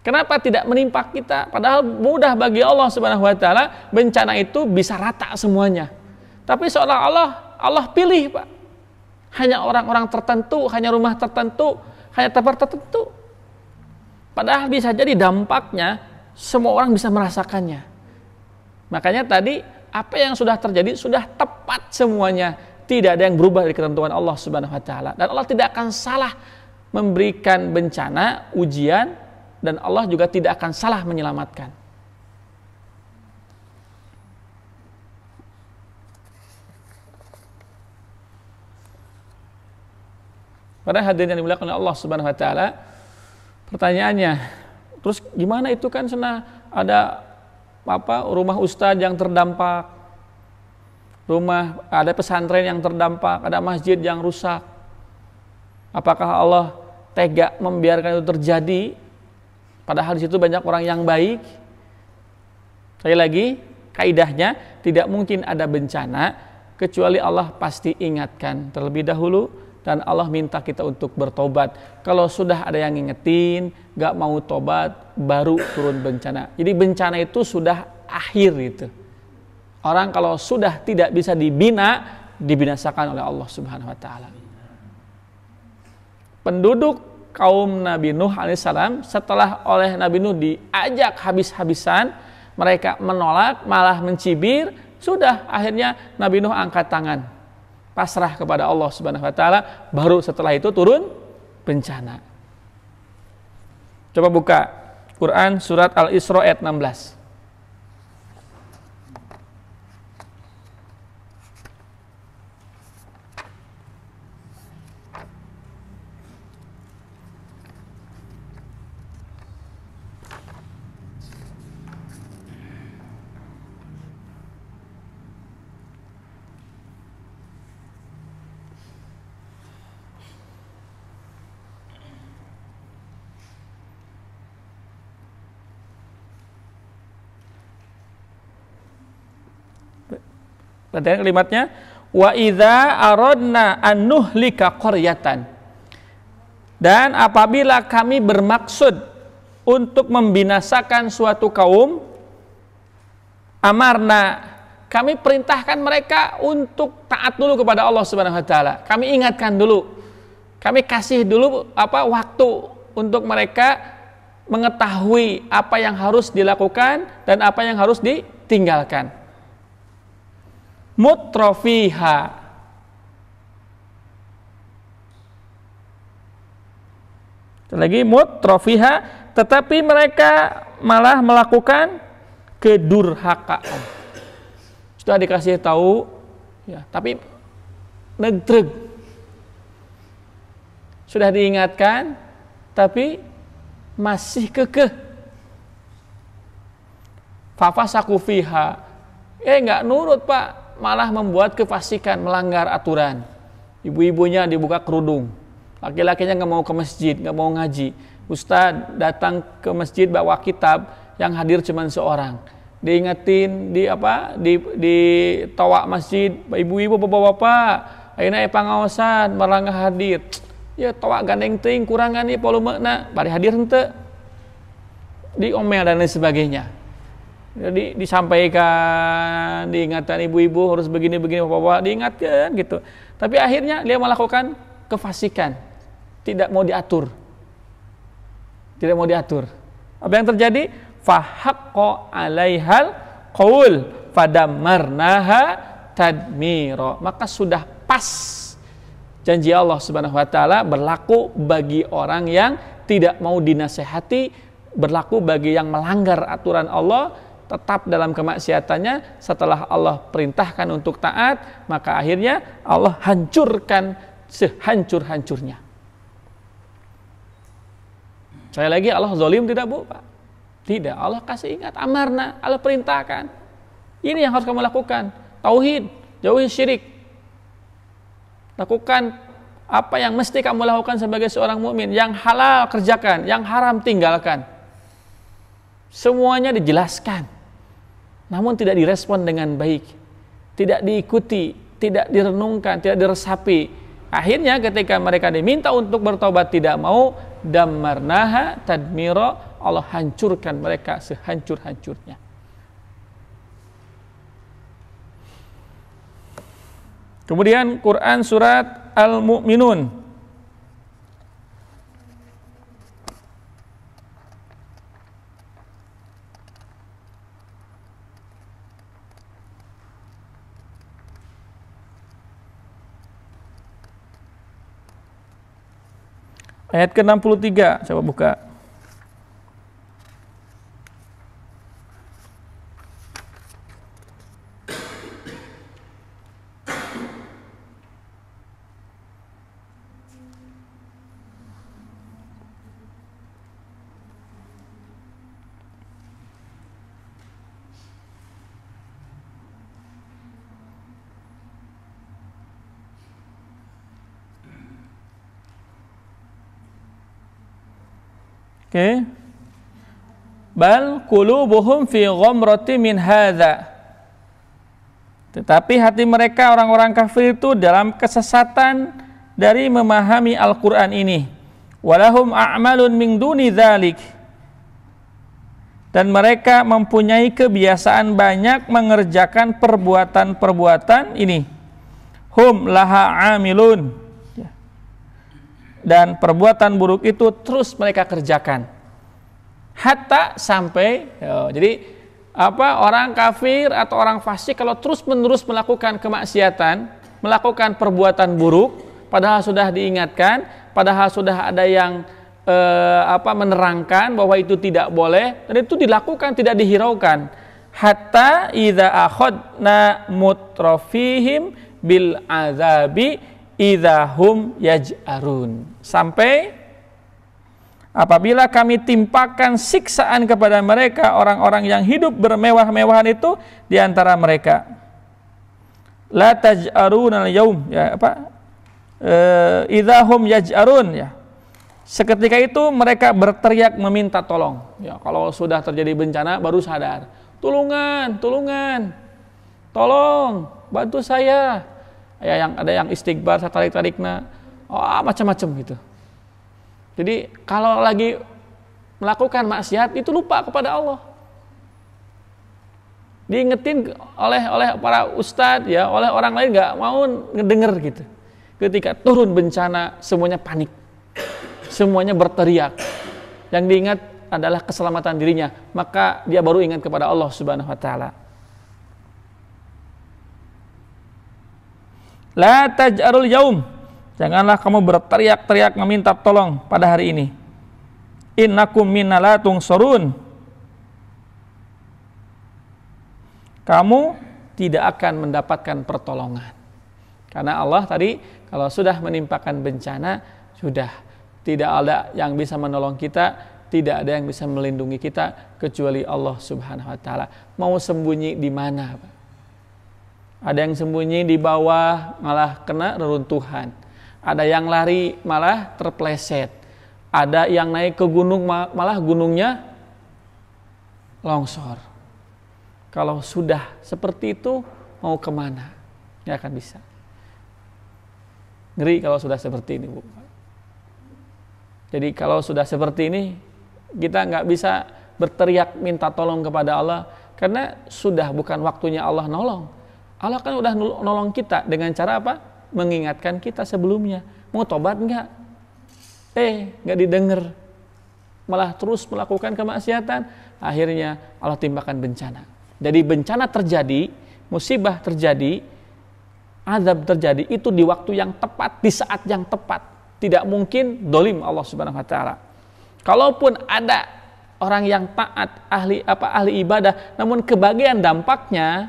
Kenapa tidak menimpa kita? Padahal mudah bagi Allah Subhanahu wa taala, bencana itu bisa rata semuanya. Tapi seolah-olah Allah pilih, Pak. Hanya orang-orang tertentu, hanya rumah tertentu, hanya tempat tertentu. Padahal bisa jadi dampaknya semua orang bisa merasakannya. Makanya tadi apa yang sudah terjadi sudah tepat semuanya. Tidak ada yang berubah dari ketentuan Allah Subhanahu wa taala. Dan Allah tidak akan salah memberikan bencana, ujian, dan Allah juga tidak akan salah menyelamatkan. Pada hadirin yang dimuliakan oleh Allah Subhanahu wa taala, pertanyaannya, terus gimana itu kan ada rumah ustadz yang terdampak, ada pesantren yang terdampak, ada masjid yang rusak. Apakah Allah tega membiarkan itu terjadi? Padahal di situ banyak orang yang baik. Sekali lagi, kaidahnya tidak mungkin ada bencana kecuali Allah pasti ingatkan terlebih dahulu, dan Allah minta kita untuk bertobat. Kalau sudah ada yang ngingetin, gak mau tobat, baru turun bencana. Jadi bencana itu sudah akhir itu. Orang kalau sudah tidak bisa dibina, dibinasakan oleh Allah Subhanahu wa taala. penduduk kaum Nabi Nuh alaihissalam setelah oleh Nabi Nuh diajak habis-habisan, mereka menolak, malah mencibir. Sudah, akhirnya Nabi Nuh angkat tangan, pasrah kepada Allah Subhanahu wa taala. Baru setelah itu turun bencana. Coba buka Quran surat Al-Isra ayat 16. Perhatikan kalimatnya, wa idza aradna an nuhlika qaryatan. Dan apabila kami bermaksud untuk membinasakan suatu kaum, amarna, kami perintahkan mereka untuk taat dulu kepada Allah Subhanahu wa taala. Kami ingatkan dulu. Kami kasih dulu waktu untuk mereka mengetahui apa yang harus dilakukan dan apa yang harus ditinggalkan. Mutrofiha, lagi mutrofiha, tetapi mereka malah melakukan kedurhakaan. Sudah dikasih tahu, ya, tapi nedreg. Sudah diingatkan, tapi masih kekeh. Fafasaku fiha, nggak nurut Pak, malah membuat kefasikan, melanggar aturan. Ibu-ibunya dibuka kerudung, laki-lakinya nggak mau ke masjid, nggak mau ngaji. Ustadz datang ke masjid bawa kitab, yang hadir cuma seorang. Diingetin di toa masjid, ibu-ibu bapak-bapak, ayeuna pangaosan merangga hadir. Ya toa gandeng ting kurangan nih volumena, bari hadir henteu. Diomel dan lain sebagainya. Jadi disampaikan, diingatkan ibu-ibu harus begini-begini, bapak-bapak diingatkan gitu. Tapi akhirnya dia melakukan kefasikan, tidak mau diatur. Tidak mau diatur. Apa yang terjadi? Fahaqqa 'alaihal qaul fadammarnaha tadmira. Maka sudah pas janji Allah Subhanahu wa taala berlaku bagi orang yang tidak mau dinasehati, berlaku bagi yang melanggar aturan Allah, tetap dalam kemaksiatannya. Setelah Allah perintahkan untuk taat, maka akhirnya Allah hancurkan sehancur-hancurnya. Sekali lagi, Allah zalim tidak, Bu? Pak? Tidak, Allah kasih ingat, amarna, Allah perintahkan. Ini yang harus kamu lakukan. Tauhid, jauhi syirik. Lakukan apa yang mesti kamu lakukan sebagai seorang mukmin. Yang halal kerjakan, yang haram tinggalkan. Semuanya dijelaskan, namun tidak direspon dengan baik, tidak diikuti, tidak direnungkan, tidak diresapi. Akhirnya ketika mereka diminta untuk bertobat tidak mau, dammarnaha tadmira, Allah hancurkan mereka sehancur-hancurnya. Kemudian Quran surat Al-Mu'minun ayat ke-63, coba buka. Oke. Bal qulubuhum fi ghamrati min hadza. Tetapi hati mereka orang-orang kafir itu dalam kesesatan dari memahami Al-Qur'an ini. Walahum a'malun min duni dzalik. Dan mereka mempunyai kebiasaan banyak mengerjakan perbuatan-perbuatan ini. Hum laha amilun. dan perbuatan buruk itu terus mereka kerjakan. Hatta sampai, jadi orang kafir atau orang fasik kalau terus-menerus melakukan kemaksiatan, melakukan perbuatan buruk, padahal sudah diingatkan, padahal sudah ada yang menerangkan bahwa itu tidak boleh, dan itu dilakukan, tidak dihiraukan. Hatta idza akhadna mutrafihim bil azabi idza hum yaj'arun. Sampai apabila kami timpakan siksaan kepada mereka, orang-orang yang hidup bermewah-mewahan itu di antara mereka. La taj'aruna al-yaum, ya idza hum yaj'arun, ya. Seketika itu mereka berteriak meminta tolong. Ya, kalau sudah terjadi bencana baru sadar. Tolongan, tolong, bantu saya. Ya, ada yang istighbar, tarik-tarikna, macam-macam gitu. Jadi kalau lagi melakukan maksiat itu lupa kepada Allah. Diingetin oleh para ustadz, ya, oleh orang lain nggak mau ngedenger gitu. Ketika turun bencana semuanya panik, semuanya berteriak. Yang diingat adalah keselamatan dirinya, maka dia baru ingat kepada Allah Subhanahu wa taala. La taj'arul yaum, janganlah kamu berteriak-teriak meminta tolong pada hari ini. Innakum minna la tungsurun, kamu tidak akan mendapatkan pertolongan. Karena Allah tadi kalau sudah menimpakan bencana, sudah tidak ada yang bisa menolong kita, tidak ada yang bisa melindungi kita kecuali Allah Subhanahu wa taala. Mau sembunyi di mana, Pak? Ada yang sembunyi di bawah malah kena reruntuhan. Ada yang lari malah terpleset. Ada yang naik ke gunung malah gunungnya longsor. Kalau sudah seperti itu mau kemana? Nggak akan bisa. Ngeri kalau sudah seperti ini, Bu. Jadi kalau sudah seperti ini kita nggak bisa berteriak minta tolong kepada Allah, karena sudah bukan waktunya Allah nolong. Allah kan udah nolong kita dengan cara apa? Mengingatkan kita sebelumnya. Mau tobat nggak? Nggak didengar. Malah terus melakukan kemaksiatan. Akhirnya Allah timpakan bencana. Jadi bencana terjadi, musibah terjadi, azab terjadi, itu di waktu yang tepat, di saat yang tepat. Tidak mungkin dolim Allah Subhanahu wa taala. Kalaupun ada orang yang taat, ahli ibadah, namun kebagian dampaknya,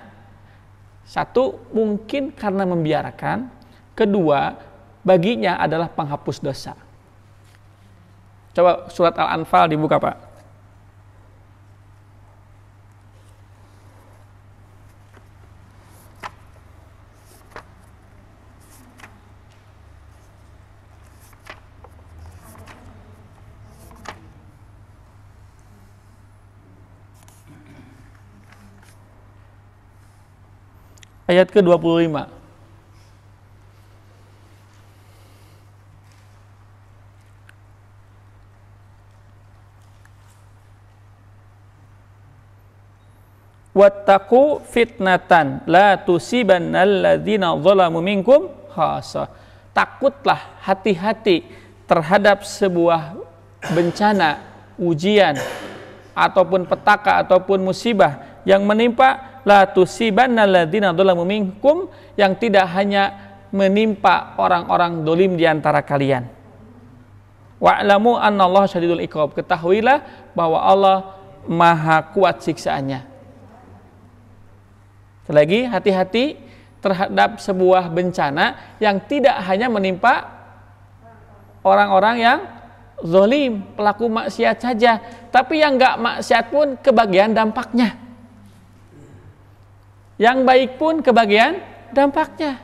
satu, mungkin karena membiarkan. Kedua, baginya adalah penghapus dosa. Coba surat Al-Anfal dibuka, Pak. Ayat ke-25. Wattaqu fitnatan la tusibannal ladzina zalamu minkum khassah. Takutlah, hati-hati terhadap sebuah bencana, ujian ataupun petaka ataupun musibah yang menimpa, la tusibannal ladzina zalamu minkum, yang tidak hanya menimpa orang-orang dolim di antara kalian. Wa'lamu annallaha syadidul iqab, ketahuilah bahwa Allah maha kuat siksaannya. Lagi, hati-hati terhadap sebuah bencana yang tidak hanya menimpa orang-orang yang zalim, pelaku maksiat saja, tapi yang enggak maksiat pun kebagian dampaknya. Yang baik pun kebagian dampaknya.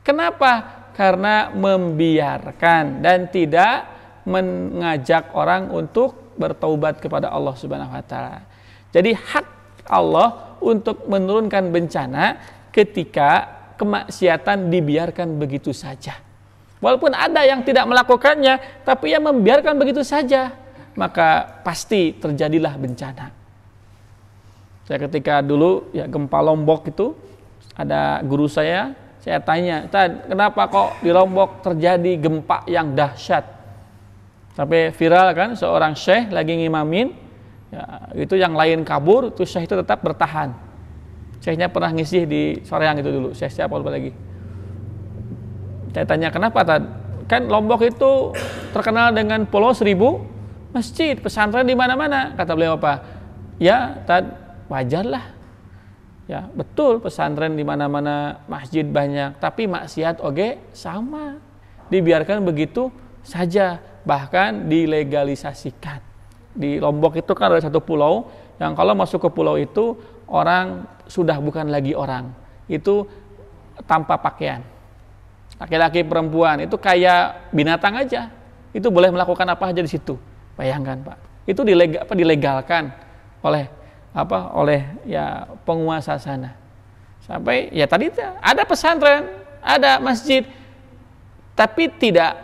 Kenapa? Karena membiarkan dan tidak mengajak orang untuk bertaubat kepada Allah Subhanahu wa taala. Jadi hak Allah untuk menurunkan bencana ketika kemaksiatan dibiarkan begitu saja. Walaupun ada yang tidak melakukannya, tapi yang membiarkan begitu saja, maka pasti terjadilah bencana. Saya ketika dulu ya gempa Lombok itu, ada guru saya Saya tanya, Tad, kenapa kok di Lombok terjadi gempa yang dahsyat? Sampai viral kan, seorang syekh lagi ngimamin, ya, itu yang lain kabur, itu syekh itu tetap bertahan. Syekhnya pernah ngisih di Soreang itu dulu, syekh siapa lupa lagi. Saya tanya, kenapa Tad? Kan Lombok itu terkenal dengan pulau 1000 masjid, pesantren di mana-mana. Kata beliau apa? Ya, Tad, wajarlah. Ya, betul pesantren di mana-mana, masjid banyak, tapi maksiat oge sama. Dibiarkan begitu saja, bahkan dilegalisasikan. Di Lombok itu kan ada satu pulau yang kalau masuk ke pulau itu orang sudah bukan lagi orang. Itu tanpa pakaian. Laki-laki perempuan itu kayak binatang aja. Itu boleh melakukan apa aja di situ. Bayangkan, Pak. Itu dilegalkan oleh ya penguasa sana. Sampai ya tadi ada pesantren, ada masjid, tapi tidak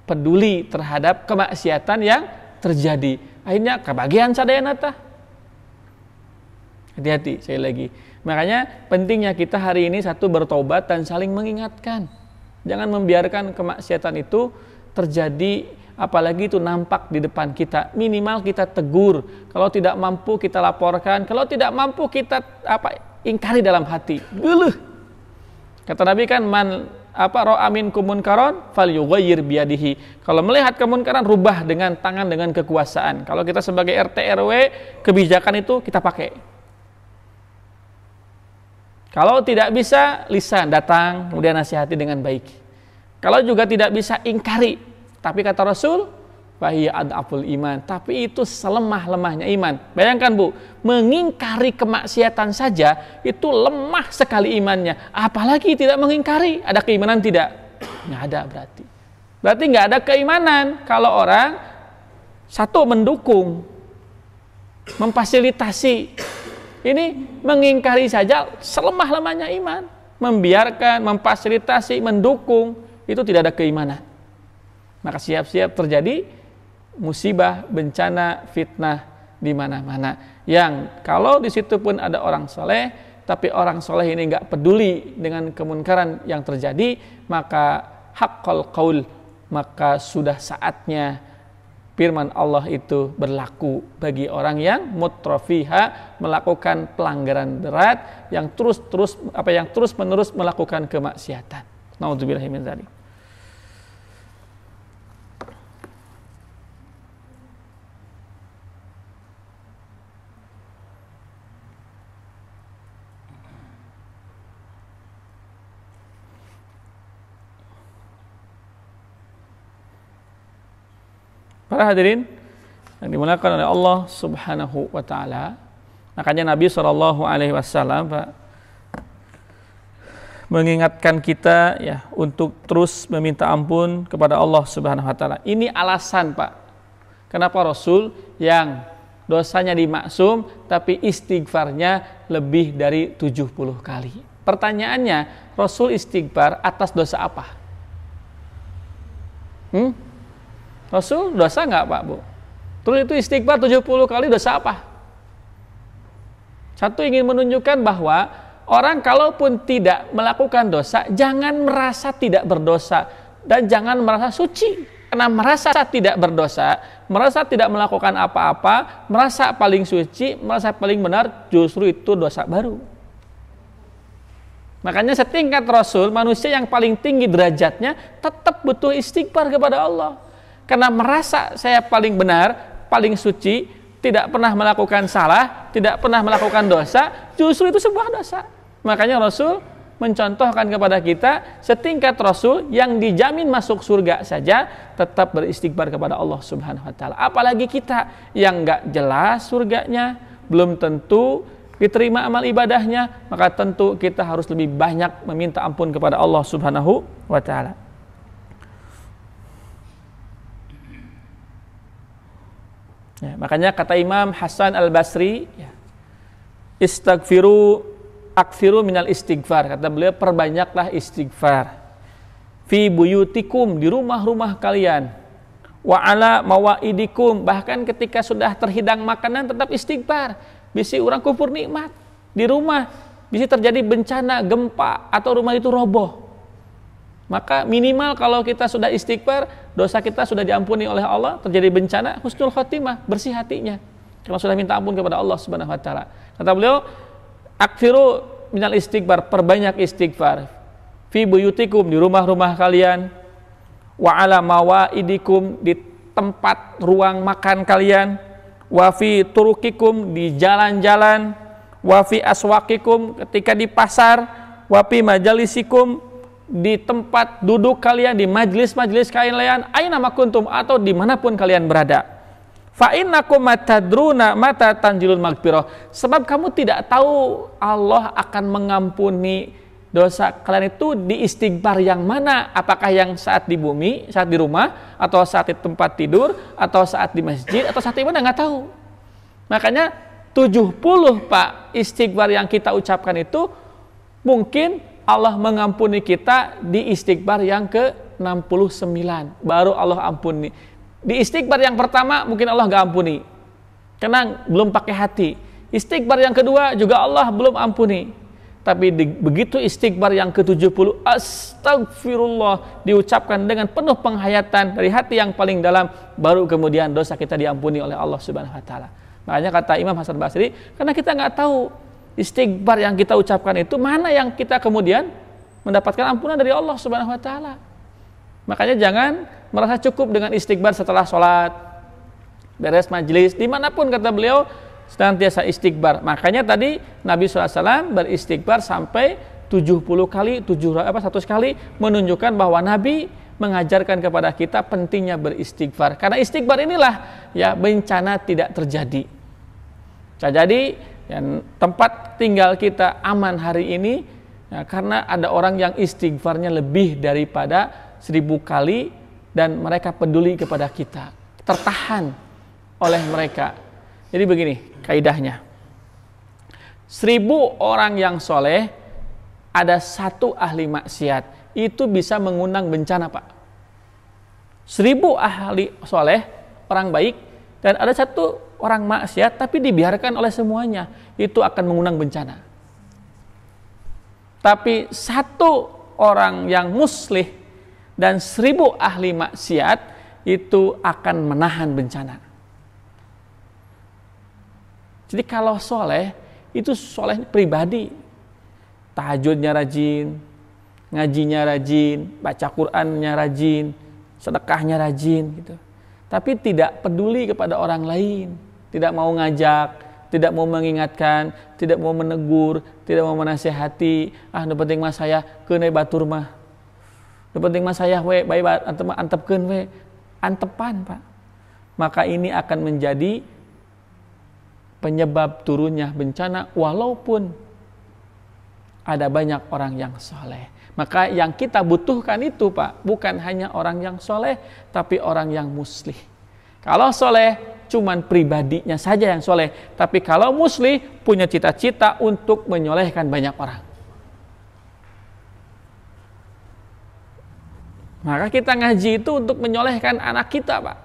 peduli terhadap kemaksiatan yang terjadi. Akhirnya kebagian sadayana tah. Hati-hati sekali lagi. Makanya pentingnya kita hari ini satu bertobat dan saling mengingatkan. Jangan membiarkan kemaksiatan itu terjadi, apalagi itu nampak di depan kita. Minimal kita tegur. Kalau tidak mampu kita laporkan. Kalau tidak mampu kita ingkari dalam hati. Geluh. Kata Nabi kan, man ra'a minkum munkaran falyughayyir biyadihi. Kalau melihat kemunkaran, rubah dengan tangan, dengan kekuasaan. Kalau kita sebagai RT RW, kebijakan itu kita pakai. Kalau tidak bisa, lisan, datang, kemudian nasihati dengan baik. Kalau juga tidak bisa, ingkari. Tapi kata Rasul, fahiya ad'aful iman. Tapi itu selemah-lemahnya iman. Bayangkan Bu, mengingkari kemaksiatan saja itu lemah sekali imannya. Apalagi tidak mengingkari, ada keimanan tidak? Nggak ada berarti. Berarti nggak ada keimanan kalau orang satu mendukung, memfasilitasi. Ini mengingkari saja selemah-lemahnya iman. Membiarkan, memfasilitasi, mendukung, itu tidak ada keimanan. Maka siap-siap terjadi musibah, bencana, fitnah di mana-mana. Yang kalau di situ pun ada orang soleh, tapi orang soleh ini nggak peduli dengan kemunkaran yang terjadi, maka haqqal qaul, maka sudah saatnya firman Allah itu berlaku bagi orang yang mutrafiha, melakukan pelanggaran berat, yang terus menerus melakukan kemaksiatan. Nauzubillahi min dzalik. Para hadirin yang dimuliakan oleh Allah Subhanahu wa taala, makanya Nabi SAW mengingatkan kita ya untuk terus meminta ampun kepada Allah Subhanahu wa taala. Ini alasan, Pak, kenapa Rasul yang dosanya dimaksum tapi istighfarnya lebih dari 70 kali. Pertanyaannya, Rasul istighfar atas dosa apa? Rasul dosa nggak, Pak, Bu? Terus itu istighfar 70 kali dosa apa? Satu, ingin menunjukkan bahwa orang kalaupun tidak melakukan dosa, jangan merasa tidak berdosa dan jangan merasa suci. Karena merasa tidak berdosa, merasa tidak melakukan apa-apa, merasa paling suci, merasa paling benar, justru itu dosa baru. Makanya setingkat Rasul, manusia yang paling tinggi derajatnya tetap butuh istighfar kepada Allah. Karena merasa saya paling benar, paling suci, tidak pernah melakukan salah, tidak pernah melakukan dosa, justru itu sebuah dosa. Makanya Rasul mencontohkan kepada kita, setingkat Rasul yang dijamin masuk surga saja tetap beristighfar kepada Allah Subhanahu wa taala. Apalagi kita yang enggak jelas surganya, belum tentu diterima amal ibadahnya, maka tentu kita harus lebih banyak meminta ampun kepada Allah Subhanahu wa taala. Ya, makanya kata Imam Hasan Al-Basri, ya, akthiru minal istighfar. Kata beliau, perbanyaklah istighfar. Fi buyutikum, di rumah-rumah kalian. Wa ala mawaidikum, bahkan ketika sudah terhidang makanan tetap istighfar. Bisi orang kufur nikmat. Di rumah bisa terjadi bencana, gempa, atau rumah itu roboh. Maka minimal kalau kita sudah istighfar, dosa kita sudah diampuni oleh Allah, terjadi bencana, husnul khotimah, bersih hatinya. Karena sudah minta ampun kepada Allah Subhanahu wa taala. Kata beliau, "Aktsiru minal istighfar", perbanyak istighfar. Fi buyutikum, di rumah-rumah kalian, wa ala mawaidikum, di tempat ruang makan kalian, wa fi turukikum, di jalan-jalan, wa fi aswaqikum, ketika di pasar, wa fi majalisikum, di tempat duduk kalian, di majlis-majlis kalian, aina ma kuntum, atau dimanapun kalian berada. Fa innakum matadruna mata tanjilul maghfirah, sebab kamu tidak tahu Allah akan mengampuni dosa kalian itu di istighfar yang mana, apakah yang saat di bumi, saat di rumah, atau saat di tempat tidur, atau saat di masjid, atau saat di mana, nggak tahu. Makanya 70 Pak istighfar yang kita ucapkan itu mungkin Allah mengampuni kita di istighfar yang ke-69, baru Allah ampuni. Di istighfar yang pertama mungkin Allah nggak ampuni, karena belum pakai hati. Istighfar yang kedua juga Allah belum ampuni. Tapi begitu istighfar yang ke-70, astagfirullah, diucapkan dengan penuh penghayatan dari hati yang paling dalam, baru kemudian dosa kita diampuni oleh Allah Subhanahu wa taala. Makanya kata Imam Hasan Basri, karena kita nggak tahu istighfar yang kita ucapkan itu mana yang kita kemudian mendapatkan ampunan dari Allah Subhanahu wa taala. Makanya jangan merasa cukup dengan istighfar setelah sholat, beres majlis, dimanapun kata beliau senantiasa istighfar. Makanya tadi Nabi SAW beristighfar sampai 70 kali, 100 kali, menunjukkan bahwa Nabi mengajarkan kepada kita pentingnya beristighfar. Karena istighfar inilah ya bencana tidak terjadi. Jadi yang tempat tinggal kita aman hari ini ya, karena ada orang yang istighfarnya lebih daripada 1000 kali dan mereka peduli kepada kita, tertahan oleh mereka. Jadi begini kaidahnya, 1000 orang yang soleh, ada 1 ahli maksiat, itu bisa mengundang bencana Pak. 1000 ahli soleh, orang baik, dan ada 1 orang maksiat, tapi dibiarkan oleh semuanya, itu akan mengundang bencana. Tapi 1 orang yang muslih dan 1000 ahli maksiat, itu akan menahan bencana. Jadi kalau soleh, itu soleh pribadi, tahajudnya rajin, ngajinya rajin, baca Qur'annya rajin, sedekahnya rajin gitu. Tapi tidak peduli kepada orang lain, tidak mau ngajak, tidak mau mengingatkan, tidak mau menegur, tidak mau menasihati. Nu penting mah saya keun batur mah. Nu penting mah saya we bae antepkeun we, antepan Pak. Maka ini akan menjadi penyebab turunnya bencana walaupun ada banyak orang yang soleh. Maka yang kita butuhkan itu Pak, bukan hanya orang yang soleh, tapi orang yang muslih. Kalau soleh, cuman pribadinya saja yang soleh. Tapi kalau muslih, punya cita-cita untuk menyolehkan banyak orang. Maka kita ngaji itu untuk menyolehkan anak kita Pak.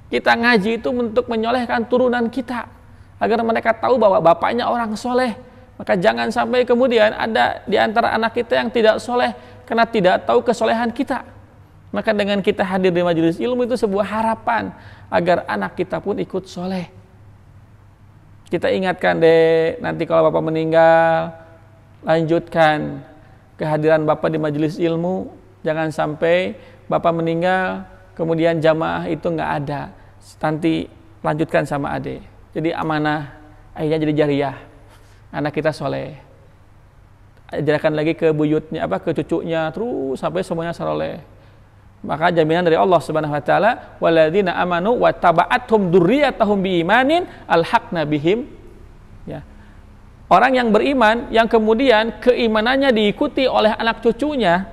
Kita ngaji itu untuk menyolehkan turunan kita, agar mereka tahu bahwa bapaknya orang soleh. Maka jangan sampai kemudian ada di antara anak kita yang tidak soleh karena tidak tahu kesolehan kita. Maka dengan kita hadir di majelis ilmu itu sebuah harapan agar anak kita pun ikut soleh. Kita ingatkan deh, nanti kalau bapak meninggal, lanjutkan kehadiran bapak di majelis ilmu. Jangan sampai bapak meninggal kemudian jamaah itu nggak ada. Nanti lanjutkan sama adik. Jadi amanah akhirnya jadi jariyah. Anak kita soleh. Ajarkan lagi ke buyutnya, ke cucunya, terus sampai semuanya soleh. Maka jaminan dari Allah Subhanahu wa taala, walladzina amanu wa taba'athum dzurriyyatahum biimanin alhaqna bihim. Ya. Orang yang beriman yang kemudian keimanannya diikuti oleh anak cucunya,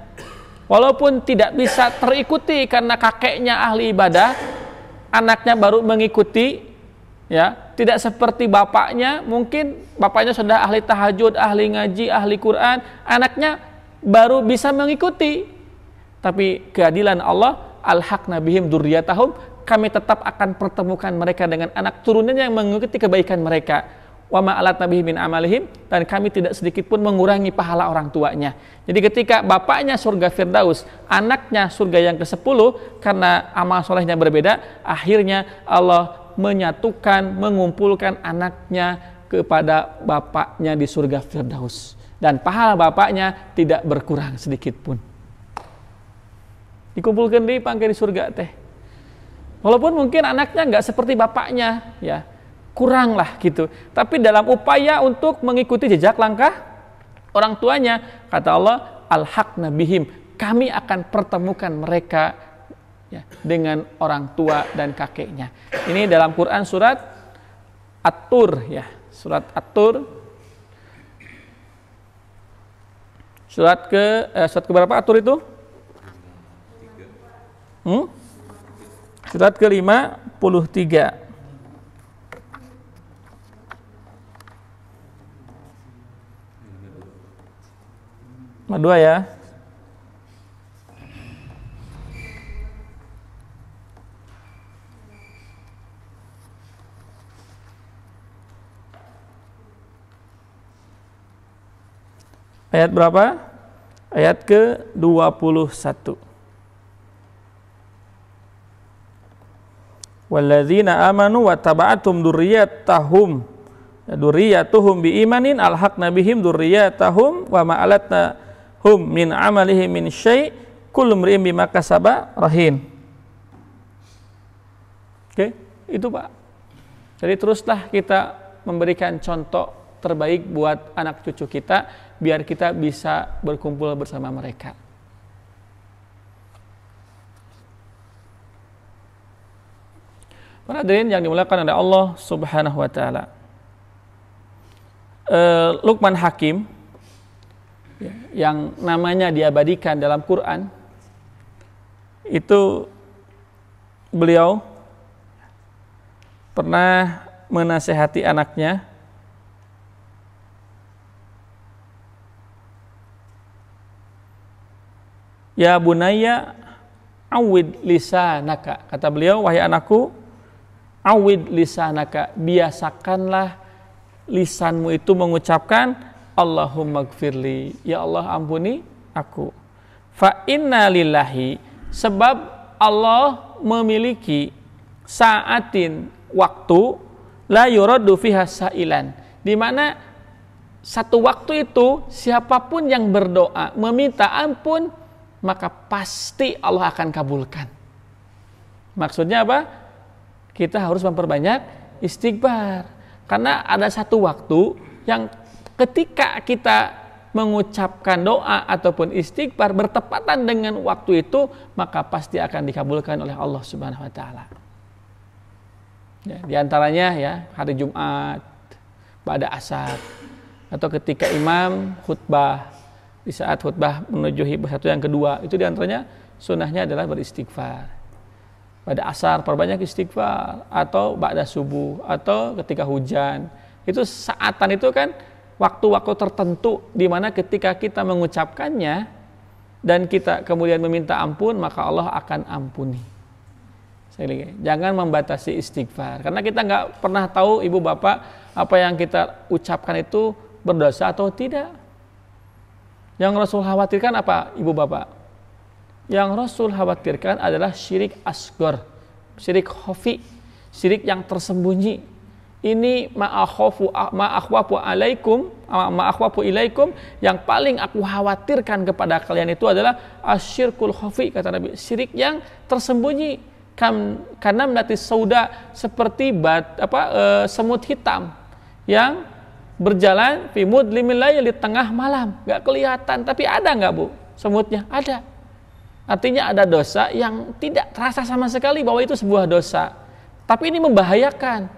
walaupun tidak bisa terikuti karena kakeknya ahli ibadah, anaknya baru mengikuti, ya, tidak seperti bapaknya, mungkin bapaknya sudah ahli tahajud, ahli ngaji, ahli Quran, anaknya baru bisa mengikuti. Tapi keadilan Allah, alhaqna bihim dzurriyyatahum, kami tetap akan pertemukan mereka dengan anak turunannya yang mengikuti kebaikan mereka. wa ma alatna bihi min amalihim, dan kami tidak sedikit pun mengurangi pahala orang tuanya. Jadi ketika bapaknya surga Firdaus, anaknya surga yang ke-10, karena amal solehnya berbeda, akhirnya Allah menyatukan, mengumpulkan anaknya kepada bapaknya di surga Firdaus, dan pahala bapaknya tidak berkurang sedikit pun. Dikumpulkan di pangke di surga teh. Walaupun mungkin anaknya nggak seperti bapaknya, ya kurang lah gitu. Tapi dalam upaya untuk mengikuti jejak langkah orang tuanya, kata Allah, alhaqna bihim, kami akan pertemukan mereka ya, dengan orang tua dan kakeknya. Ini dalam Quran surat At-Tur ya, surat At-Tur. Surat ke berapa At-Tur itu? Surat ke-53. Dua ya. Ayat berapa? Ayat ke-21. Walladzina amanu wa taba'atum dzurriyyatahum dzurriyyatuhum biimanin alhaqna bihim dzurriyyatahum wa ma alatnahum min amalihim min syai' kullu imrin bima kasaba rahin. Oke, itu Pak. Jadi teruslah kita memberikan contoh terbaik buat anak cucu kita biar kita bisa berkumpul bersama mereka. Para hadirin yang dimuliakan oleh Allah Subhanahu wa taala. Luqman Hakim yang namanya diabadikan dalam Quran, itu beliau pernah menasihati anaknya, ya bunayya awid lisanaka, kata beliau, wahai anakku, awid lisanaka, biasakanlah lisanmu itu mengucapkan Allahumma gfirli, ya Allah ampuni aku. Fa inna lillahi, sebab Allah memiliki saatin, waktu, la yuraddu fiha sa'ilan, di mana satu waktu itu siapapun yang berdoa meminta ampun maka pasti Allah akan kabulkan. Maksudnya apa? Kita harus memperbanyak istighfar, karena ada satu waktu yang ketika kita mengucapkan doa ataupun istighfar bertepatan dengan waktu itu, maka pasti akan dikabulkan oleh Allah Subhanahu wa taala. Ya, di antaranya ya hari Jumat pada asar, atau ketika imam khutbah, di saat khutbah menuju satu yang kedua, itu di antaranya sunnahnya adalah beristighfar. Pada asar perbanyak istighfar, atau ba'da subuh, atau ketika hujan. Itu saatan itu kan waktu-waktu tertentu di mana ketika kita mengucapkannya dan kita kemudian meminta ampun, maka Allah akan ampuni. Jangan membatasi istighfar, karena kita nggak pernah tahu ibu bapak apa yang kita ucapkan itu berdosa atau tidak. Yang Rasul khawatirkan apa ibu bapak? Yang Rasul khawatirkan adalah syirik asghar, syirik khafi, syirik yang tersembunyi. Ini ma'akhwafu ilaikum, yang paling aku khawatirkan kepada kalian itu adalah asyirkul khafi, kata Nabi, syirik yang tersembunyi. Karena menati sauda, seperti semut hitam yang berjalan fi mudlimil layl, di tengah malam, nggak kelihatan, tapi ada nggak bu semutnya? Ada. Artinya ada dosa yang tidak terasa sama sekali bahwa itu sebuah dosa, tapi ini membahayakan.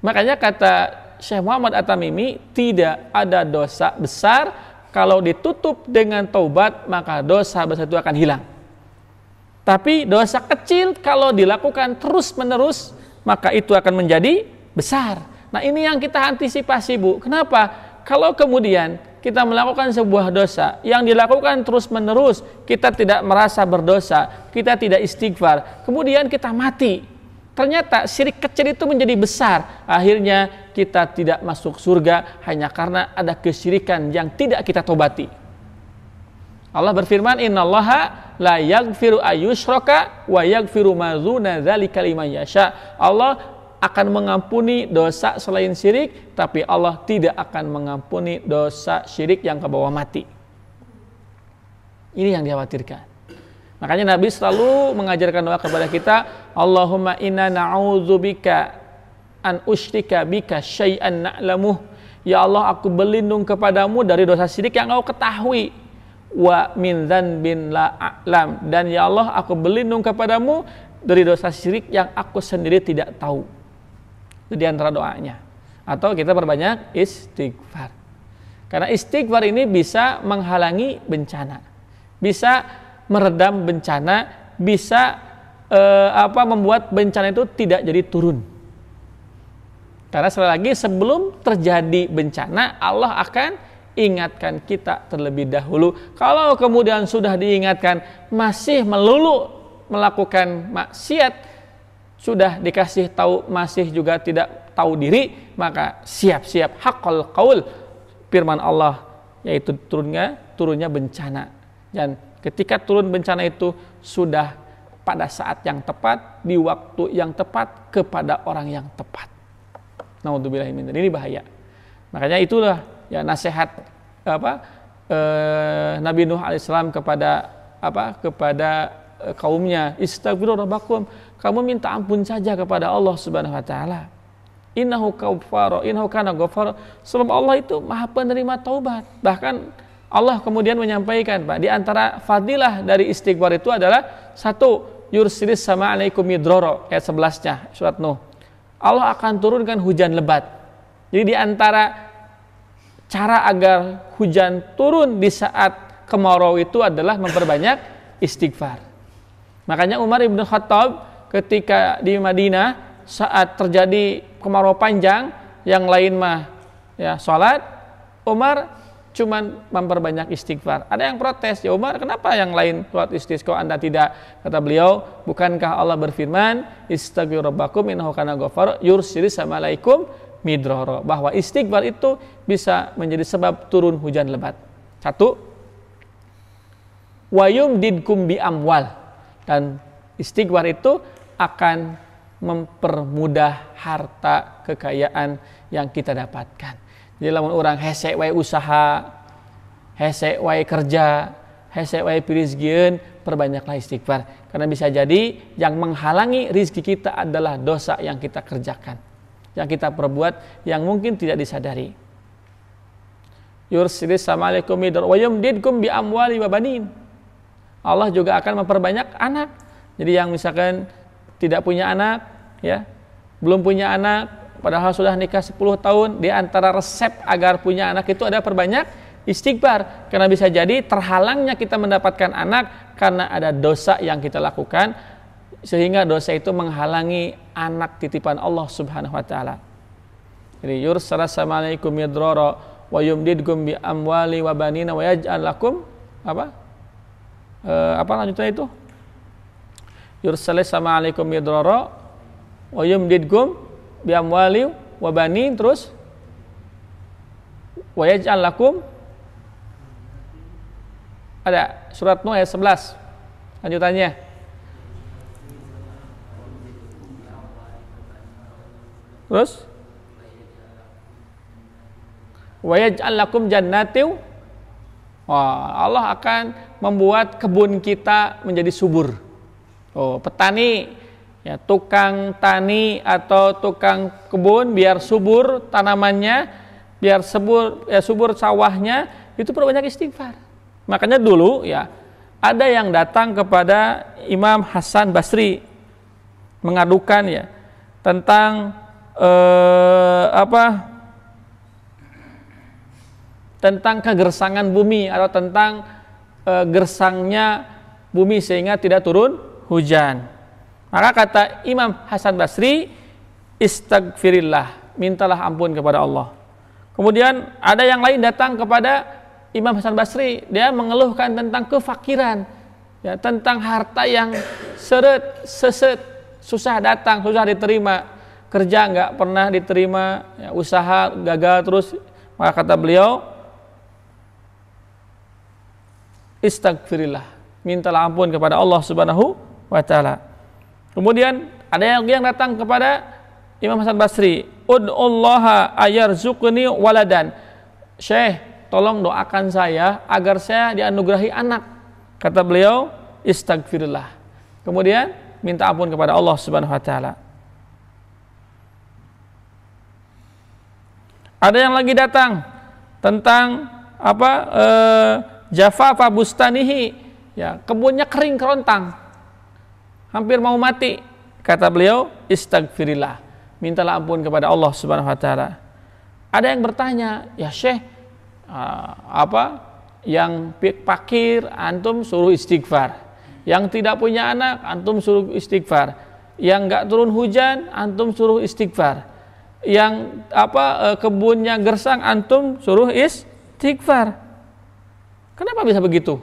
Makanya kata Syekh Muhammad At-Tamimi, tidak ada dosa besar kalau ditutup dengan taubat maka dosa besar itu akan hilang. Tapi dosa kecil kalau dilakukan terus-menerus maka itu akan menjadi besar. Nah, ini yang kita antisipasi, Bu. Kenapa? Kalau kemudian kita melakukan sebuah dosa yang dilakukan terus-menerus, kita tidak merasa berdosa, kita tidak istighfar, kemudian kita mati. ternyata syirik kecil itu menjadi besar. Akhirnya kita tidak masuk surga hanya karena ada kesyirikan yang tidak kita tobati. Allah berfirman, innallaha la yaghfiru ayyushraka wa yaghfiru ma dzuna dzalika liman yasha. Allah akan mengampuni dosa selain syirik, tapi Allah tidak akan mengampuni dosa syirik yang ke bawah mati. Ini yang dikhawatirkan. Makanya Nabi selalu mengajarkan doa kepada kita, Allahumma inna na'udzubika an usyrika bika syai'an na'lamuh. Ya Allah, aku berlindung kepadamu dari dosa syirik yang engkau ketahui. Wa min dzanbin la a'lam. Dan ya Allah, aku berlindung kepadamu dari dosa syirik yang aku sendiri tidak tahu. Itu di antara doanya. Atau kita perbanyak istighfar. Karena istighfar ini bisa menghalangi bencana. Bisa meredam bencana, bisa membuat bencana itu tidak jadi turun. Karena sekali lagi sebelum terjadi bencana, Allah akan ingatkan kita terlebih dahulu. Kalau kemudian sudah diingatkan masih melulu melakukan maksiat, sudah dikasih tahu masih juga tidak tahu diri, maka siap-siap haqqal qaul firman Allah, yaitu turunnya bencana. Dan ketika turun bencana itu sudah pada saat yang tepat, di waktu yang tepat, kepada orang yang tepat. Naudzubillahi min dzalik. Ini bahaya. Makanya itulah ya nasihat Nabi Nuh alaihissalam kepada kaumnya, istaghfiru rabbakum, kamu minta ampun saja kepada Allah Subhanahu wa taala. Innahu kana ghafara, sebab Allah itu Maha penerima taubat. Bahkan Allah kemudian menyampaikan, Pak, di antara fadilah dari istighfar itu adalah satu, yursilis sama alaikum midrara, ayat 11-nya surat Nuh. Allah akan turunkan hujan lebat. Jadi di antara cara agar hujan turun di saat kemarau itu adalah memperbanyak istighfar. Makanya Umar ibn Khattab ketika di Madinah saat terjadi kemarau panjang, yang lain mah ya sholat, Umar cuman memperbanyak istighfar. Ada yang protes, ya Umar, kenapa yang lain sholat istighfar Anda tidak? Kata beliau, bukankah Allah berfirman, istaghfiru rabbakum innahu kana ghafara yursilis alaikum midrara, bahwa istighfar itu bisa menjadi sebab turun hujan lebat. Satu, wa yumdidkum bi amwal, dan istighfar itu akan mempermudah harta kekayaan yang kita dapatkan. Jadi lamun orang hese wae usaha, hese wae kerja, hese wae pirizgieun, perbanyaklah istighfar. Karena bisa jadi yang menghalangi rizki kita adalah dosa yang kita kerjakan, yang kita perbuat, yang mungkin tidak disadari. Yursilis sama alaikum midar wa yumdidkum bi amwali wa banin. Allah juga akan memperbanyak anak. Jadi yang misalkan tidak punya anak, ya, belum punya anak, padahal sudah nikah 10 tahun, di antara resep agar punya anak itu ada perbanyak istighfar. Karena bisa jadi terhalangnya kita mendapatkan anak karena ada dosa yang kita lakukan, sehingga dosa itu menghalangi anak titipan Allah Subhanahu wa taala. Jadi yursalas alaikum midrara wa yumdidkum bi amwali wa banina wa yaj'al lakum apa lanjutannya itu? Yursalis alaikum midrara wa yumdidkum bi amwali wa banin, terus wa yaj'al lakum, ada surat Nuh ayat 11 lanjutannya, terus wa yaj'al lakum jannatin. Allah akan membuat kebun kita menjadi subur. Petani, ya, tukang tani atau tukang kebun biar subur tanamannya, biar subur sawahnya, itu perbanyak istighfar. Makanya dulu ya ada yang datang kepada Imam Hasan Basri mengadukan ya tentang tentang kegersangan bumi atau tentang gersangnya bumi sehingga tidak turun hujan. Maka kata Imam Hasan Basri, istaghfirillah, mintalah ampun kepada Allah. Kemudian ada yang lain datang kepada Imam Hasan Basri, dia mengeluhkan tentang kefakiran, ya, tentang harta yang seset susah datang, susah diterima, kerja nggak pernah diterima, ya, usaha gagal terus, maka kata beliau, istaghfirillah, mintalah ampun kepada Allah Subhanahu wa taala. Kemudian ada yang datang kepada Imam Hasan Basri, ud'ullaha ayarzuqni waladan. Syekh, tolong doakan saya agar saya dianugerahi anak. Kata beliau, istaghfirillah. Kemudian minta ampun kepada Allah Subhanahu wa taala. Ada yang lagi datang tentang jafafa bustanihi, ya, kebunnya kering kerontang, hampir mau mati. Kata beliau, istaghfirillah, mintalah ampun kepada Allah Subhanahu wa taala. Ada yang bertanya, ya Syekh, yang fakir antum suruh istighfar, yang tidak punya anak antum suruh istighfar, yang enggak turun hujan antum suruh istighfar, yang kebunnya gersang antum suruh istighfar. Kenapa bisa begitu?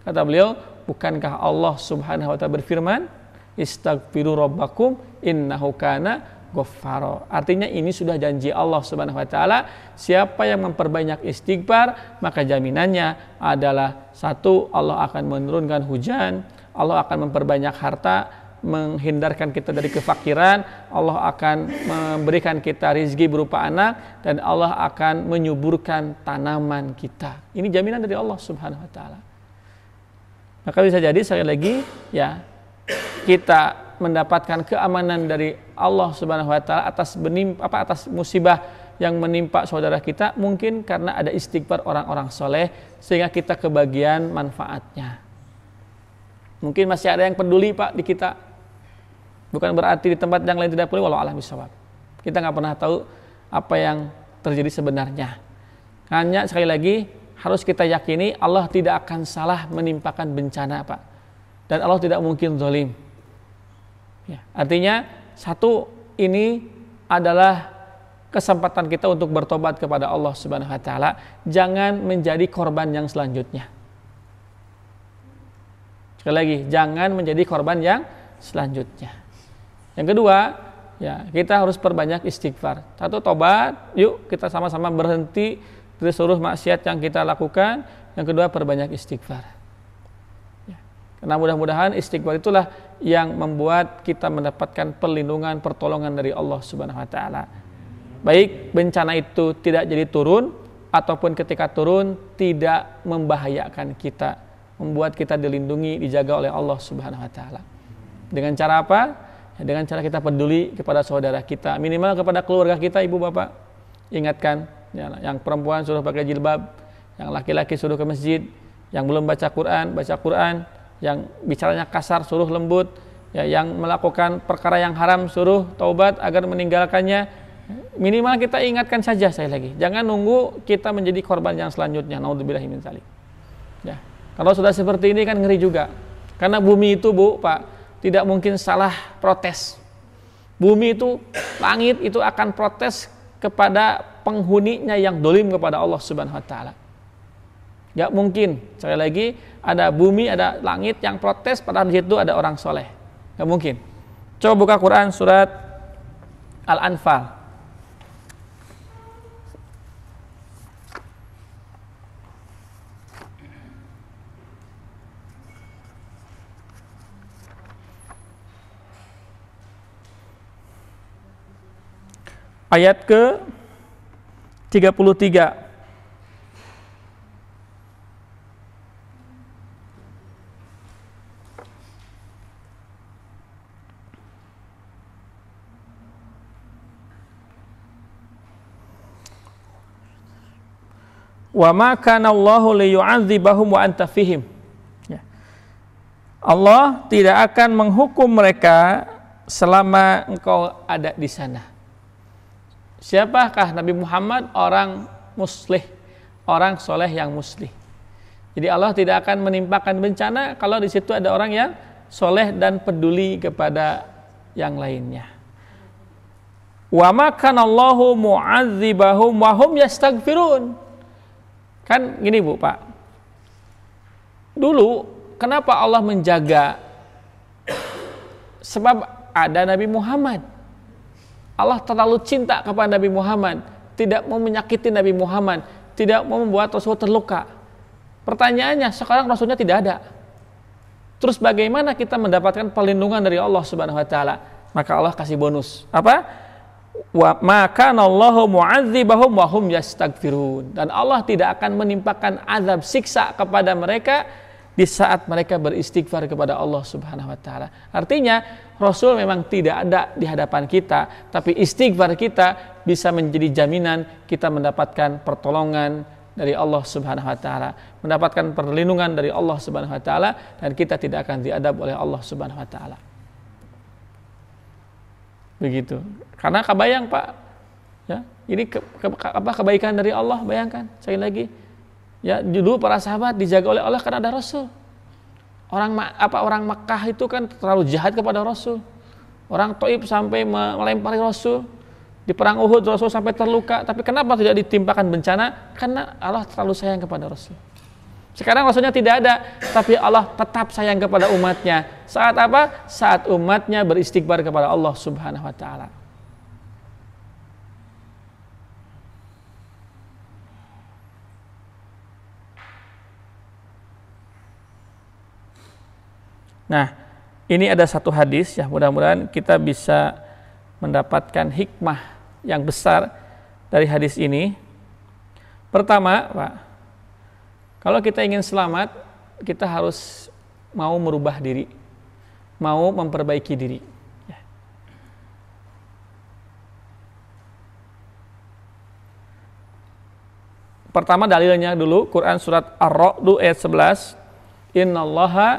Kata beliau, bukankah Allah Subhanahu wa taala berfirman, istaghfiru rabbakum innahu kana ghaffara. Artinya ini sudah janji Allah Subhanahu wa taala, siapa yang memperbanyak istighfar maka jaminannya adalah satu, Allah akan menurunkan hujan, Allah akan memperbanyak harta, menghindarkan kita dari kefakiran, Allah akan memberikan kita rizki berupa anak, dan Allah akan menyuburkan tanaman kita. Ini jaminan dari Allah Subhanahu wa taala. Maka bisa jadi sekali lagi, ya, kita mendapatkan keamanan dari Allah Subhanahu wa taala atas musibah yang menimpa saudara kita, mungkin karena ada istighfar orang-orang soleh sehingga kita kebagian manfaatnya. Mungkin masih ada yang peduli Pak di kita, bukan berarti di tempat yang lain tidak peduli. Wallahu a'lam bishawab. Kita nggak pernah tahu apa yang terjadi sebenarnya. Hanya sekali lagi harus kita yakini Allah tidak akan salah menimpakan bencana Pak, dan Allah tidak mungkin zalim. Ya, artinya satu, ini adalah kesempatan kita untuk bertobat kepada Allah Subhanahu wa taala. Jangan menjadi korban yang selanjutnya. Sekali lagi, jangan menjadi korban yang selanjutnya. Yang kedua, ya, kita harus perbanyak istighfar. Satu, tobat, yuk kita sama-sama berhenti dari seluruh maksiat yang kita lakukan. Yang kedua, perbanyak istighfar. Karena mudah-mudahan istighfar itulah yang membuat kita mendapatkan perlindungan, pertolongan dari Allah Subhanahu wa taala. Baik bencana itu tidak jadi turun, ataupun ketika turun tidak membahayakan kita, membuat kita dilindungi, dijaga oleh Allah Subhanahu wa taala. Dengan cara apa? Ya, dengan cara kita peduli kepada saudara kita, minimal kepada keluarga kita, ibu bapak. Ingatkan, ya, yang perempuan suruh pakai jilbab, yang laki-laki suruh ke masjid, yang belum baca Quran, yang bicaranya kasar suruh lembut, ya, yang melakukan perkara yang haram suruh taubat agar meninggalkannya. Minimal kita ingatkan saja. Saya lagi, jangan nunggu kita menjadi korban yang selanjutnya. Naudzubillahi min dzalik. Ya, kalau sudah seperti ini kan ngeri juga. Karena bumi itu, Bu, Pak, tidak mungkin salah protes. Bumi itu, langit itu akan protes kepada penghuninya yang dolim kepada Allah Subhanahu wa taala. Gak mungkin, sekali lagi, ada bumi, ada langit yang protes, padahal di situ ada orang soleh. Gak mungkin. Coba buka Quran surat Al-Anfal. Ayat ke 33. Wa ma kana Allahu liyu'adzibahum wa anta fihim. Ya. Allah tidak akan menghukum mereka selama engkau ada di sana. Siapakah Nabi Muhammad? Orang muslih, orang soleh yang muslih. Jadi Allah tidak akan menimpakan bencana kalau di situ ada orang yang soleh dan peduli kepada yang lainnya. Wa ma kana Allahu mu'adzibahum wa hum yastaghfirun. Kan gini Bu, Pak. Dulu kenapa Allah menjaga? Sebab ada Nabi Muhammad. Allah terlalu cinta kepada Nabi Muhammad, tidak mau menyakiti Nabi Muhammad, tidak mau membuat Rasul terluka. Pertanyaannya, sekarang Rasulnya tidak ada. Terus bagaimana kita mendapatkan perlindungan dari Allah Subhanahu wa taala? Maka Allah kasih bonus. Apa? Wa maka Allahu mu'adzibahum wa hum yastaghfirun. Dan Allah tidak akan menimpakan azab siksa kepada mereka di saat mereka beristighfar kepada Allah Subhanahu wa taala. Artinya, Rasul memang tidak ada di hadapan kita, tapi istighfar kita bisa menjadi jaminan kita mendapatkan pertolongan dari Allah Subhanahu wa taala, mendapatkan perlindungan dari Allah Subhanahu wa taala, dan kita tidak akan diadab oleh Allah Subhanahu wa taala. Begitu. Karena kebayang, Pak, ya, ini kebaikan dari Allah, bayangkan sekali lagi. Ya, dulu para sahabat dijaga oleh Allah karena ada Rasul. Orang Makkah itu kan terlalu jahat kepada Rasul. Orang Thaif sampai melempari Rasul. Di perang Uhud Rasul sampai terluka. Tapi kenapa tidak ditimpakan bencana? Karena Allah terlalu sayang kepada Rasul. Sekarang Rasulnya tidak ada, tapi Allah tetap sayang kepada umatnya. Saat apa? Saat umatnya beristighfar kepada Allah Subhanahu wa taala. Nah, ini ada satu hadis ya, mudah-mudahan kita bisa mendapatkan hikmah yang besar dari hadis ini. Pertama, Pak, kalau kita ingin selamat, kita harus mau merubah diri, mau memperbaiki diri. Ya. Pertama dalilnya dulu, Quran surat Ar-Ra'd ayat 11, Innallaha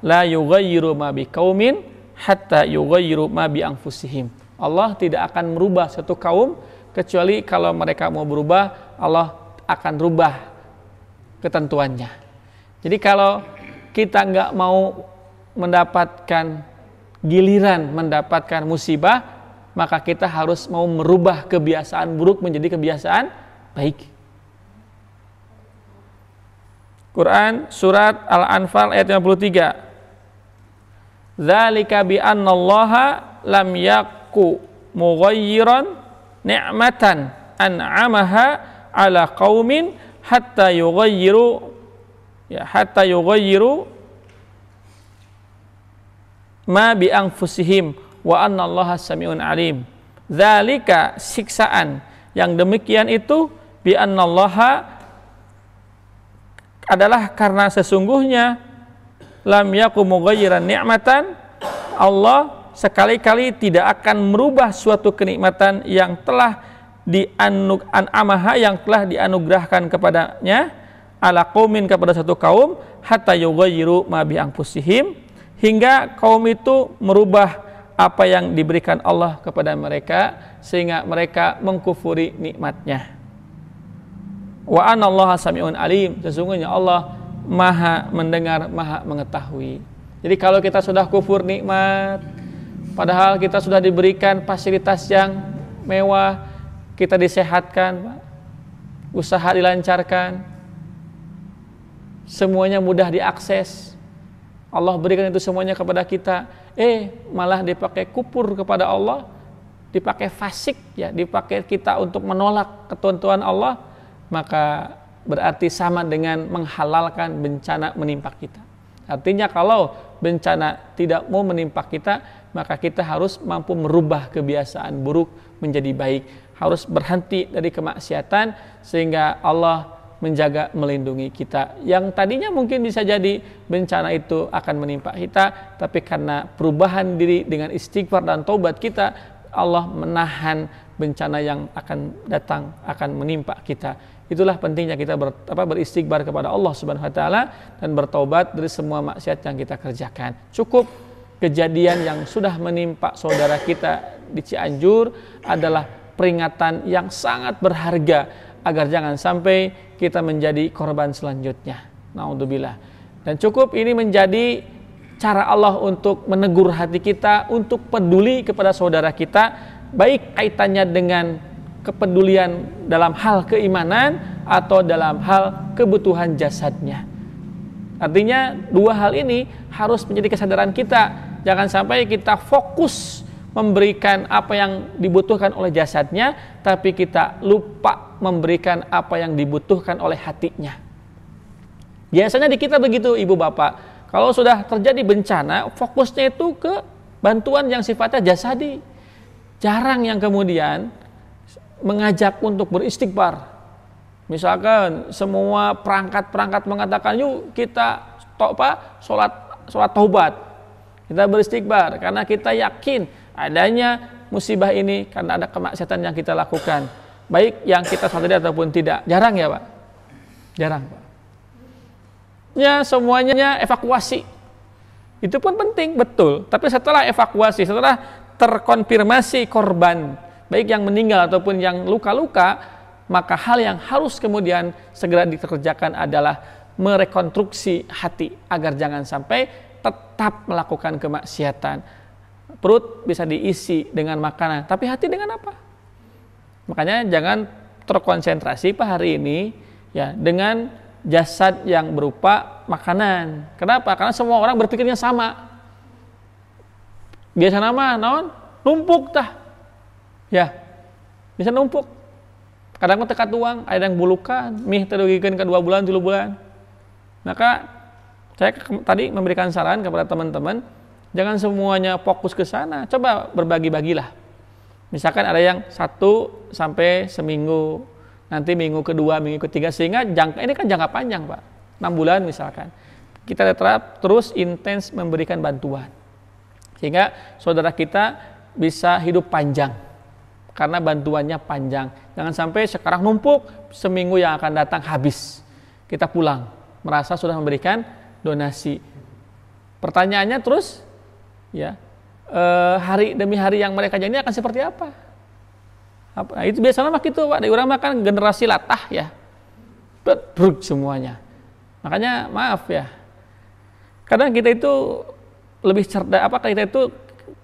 la yughayyiru ma biqaumin hatta yughayyiru ma bi anfusihim. Allah tidak akan merubah satu kaum kecuali kalau mereka mau berubah, Allah akan rubah ketentuannya. Jadi kalau kita nggak mau mendapatkan giliran, mendapatkan musibah, maka kita harus mau merubah kebiasaan buruk menjadi kebiasaan baik. Quran surat Al-Anfal ayat 53. Dzalika bi annallaha lam yaku mughayyiran ni'matan an'amaha ala qaumin hatta yughayyiru ma bi anfusihim wa annallaha samiun alim. Dzalika siksaan yang demikian itu bi annallaha adalah karena sesungguhnya lam yaku mughayyiran ni'matan, Allah sekali-kali tidak akan merubah suatu kenikmatan yang telah yang telah dianugerahkan kepadanya ala qaumin kepada satu kaum hatta yughayyiru ma bi anfusihim, hingga kaum itu merubah apa yang diberikan Allah kepada mereka sehingga mereka mengkufuri nikmatnya. Wa anallaha samiun alim, sesungguhnya Allah Maha mendengar, Maha mengetahui. Jadi kalau kita sudah kufur nikmat, padahal kita sudah diberikan fasilitas yang mewah, kita disehatkan, usaha dilancarkan, semuanya mudah diakses, Allah berikan itu semuanya kepada kita, malah dipakai kufur kepada Allah, dipakai fasik, ya, dipakai kita untuk menolak ketentuan Allah, maka berarti sama dengan menghalalkan bencana menimpa kita. Artinya kalau bencana tidak mau menimpa kita, maka kita harus mampu merubah kebiasaan buruk menjadi baik, harus berhenti dari kemaksiatan sehingga Allah menjaga, melindungi kita. Yang tadinya mungkin bisa jadi bencana itu akan menimpa kita, tapi karena perubahan diri dengan istighfar dan taubat kita, Allah menahan bencana yang akan datang, akan menimpa kita. Itulah pentingnya kita beristighfar kepada Allah Subhanahu wa taala dan bertaubat dari semua maksiat yang kita kerjakan. Cukup kejadian yang sudah menimpa saudara kita di Cianjur adalah peringatan yang sangat berharga agar jangan sampai kita menjadi korban selanjutnya. Naudzubillah. Dan cukup ini menjadi cara Allah untuk menegur hati kita untuk peduli kepada saudara kita, baik kaitannya dengan kepedulian dalam hal keimanan atau dalam hal kebutuhan jasadnya. Artinya dua hal ini harus menjadi kesadaran kita. Jangan sampai kita fokus memberikan apa yang dibutuhkan oleh jasadnya, tapi kita lupa memberikan apa yang dibutuhkan oleh hatinya. Biasanya di kita begitu, ibu bapak. Kalau sudah terjadi bencana, fokusnya itu ke bantuan yang sifatnya jasadi. Jarang yang kemudian mengajak untuk beristighfar. Misalkan semua perangkat-perangkat mengatakan, yuk kita sholat taubat, kita beristighfar karena kita yakin adanya musibah ini karena ada kemaksiatan yang kita lakukan, baik yang kita sadari ataupun tidak. Jarang ya Pak? Jarang Pak. Ya semuanya evakuasi, itu pun penting betul, tapi setelah evakuasi, setelah terkonfirmasi korban baik yang meninggal ataupun yang luka-luka, maka hal yang harus kemudian segera dikerjakan adalah merekonstruksi hati agar jangan sampai tetap melakukan kemaksiatan. Perut bisa diisi dengan makanan, tapi hati dengan apa? Makanya jangan terkonsentrasi Pak hari ini ya dengan jasad yang berupa makanan. Kenapa? Karena semua orang berpikirnya sama. Biasa nama naon? Numpuk tah. Ya. Bisa numpuk. Kadang teka tuang, ada yang bulukan, mih terugikeun ke 2 bulan, 3 bulan. Maka saya tadi memberikan saran kepada teman-teman, jangan semuanya fokus ke sana. Coba berbagi-bagilah. Misalkan ada yang 1 sampai seminggu, nanti minggu kedua, minggu ketiga, sehingga ini kan jangka panjang Pak, 6 bulan misalkan. Kita tetap terus intens memberikan bantuan, sehingga saudara kita bisa hidup panjang, karena bantuannya panjang. Jangan sampai sekarang numpuk, seminggu yang akan datang habis, kita pulang merasa sudah memberikan donasi. Pertanyaannya terus, ya hari demi hari yang mereka jalani akan seperti apa? Nah, itu biasanya mah gitu Pak, di urang makan generasi latah ya, bruk semuanya. Makanya maaf ya, kadang kita itu lebih cerdas, kita itu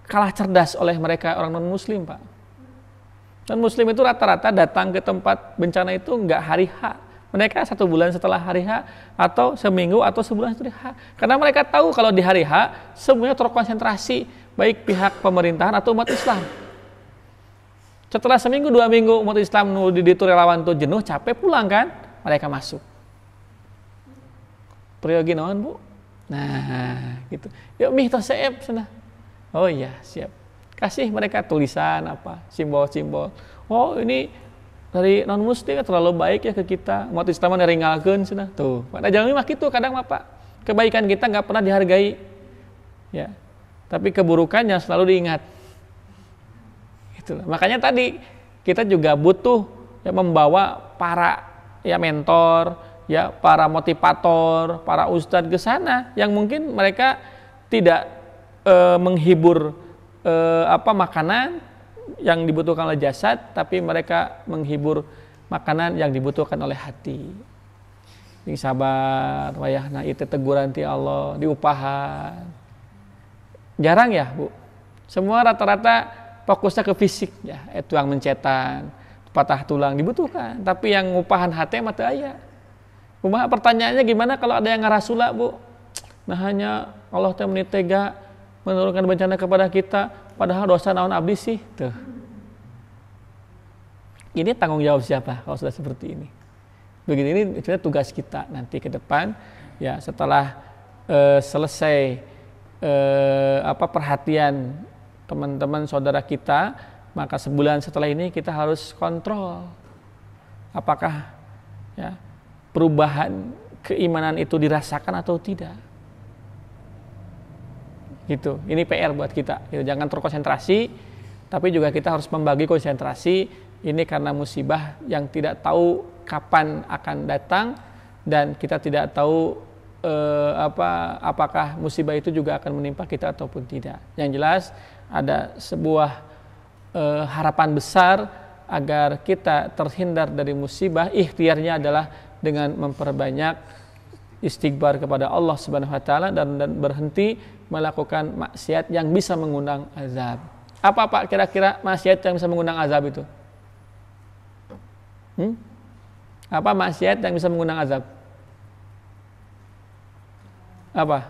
kalah cerdas oleh mereka orang non muslim Pak. Dan muslim itu rata-rata datang ke tempat bencana itu enggak hari H. Mereka 1 bulan setelah hari H, atau seminggu, atau sebulan setelah H. Karena mereka tahu kalau di hari H semuanya terkonsentrasi, baik pihak pemerintahan atau umat Islam. Setelah seminggu, 2 minggu umat Islam di itu relawan tuh jenuh, capek, pulang kan, mereka masuk. Priyogi naon Bu? Nah, gitu. Yuk mih tos seep sana. Oh iya, siap. Kasih mereka tulisan apa, simbol-simbol. Oh, ini dari non muslim terlalu baik ya ke kita. Umat Islam neringalkeun cenah. Tuh, pada jalan mah kitu kadang mah Pak. Kebaikan kita enggak pernah dihargai. Ya. Tapi keburukannya selalu diingat. Itulah. Makanya tadi kita juga butuh ya membawa para ya mentor, ya para motivator, para ustadz ke sana yang mungkin mereka tidak menghibur makanan yang dibutuhkan oleh jasad, tapi mereka menghibur makanan yang dibutuhkan oleh hati. Ini sabar, wayahna itu teguran ti Allah, diupahan. Jarang ya Bu, semua rata-rata fokusnya ke fisik ya, tuang mencetan, patah tulang dibutuhkan, tapi yang ngupahan hati mah teu aya. Kumaha pertanyaannya, gimana kalau ada yang ngarasula Bu? Nah hanya Allah teh menitega menurunkan bencana kepada kita, padahal dosa naon abdi sih. Tuh. Ini tanggung jawab siapa kalau sudah seperti ini? Begini, ini sebenarnya tugas kita nanti ke depan ya, setelah selesai perhatian teman-teman saudara kita, maka sebulan setelah ini kita harus kontrol apakah ya perubahan keimanan itu dirasakan atau tidak. Gitu. Ini PR buat kita. Gitu. Jangan terkonsentrasi, tapi juga kita harus membagi konsentrasi. Ini karena musibah yang tidak tahu kapan akan datang, dan kita tidak tahu apakah musibah itu juga akan menimpa kita ataupun tidak. Yang jelas ada sebuah harapan besar agar kita terhindar dari musibah. Ikhtiarnya adalah dengan memperbanyak istighfar kepada Allah Subhanahu wa taala dan berhenti melakukan maksiat yang bisa mengundang azab. Apa Pak kira-kira maksiat yang bisa mengundang azab itu? Apa maksiat yang bisa mengundang azab? Apa?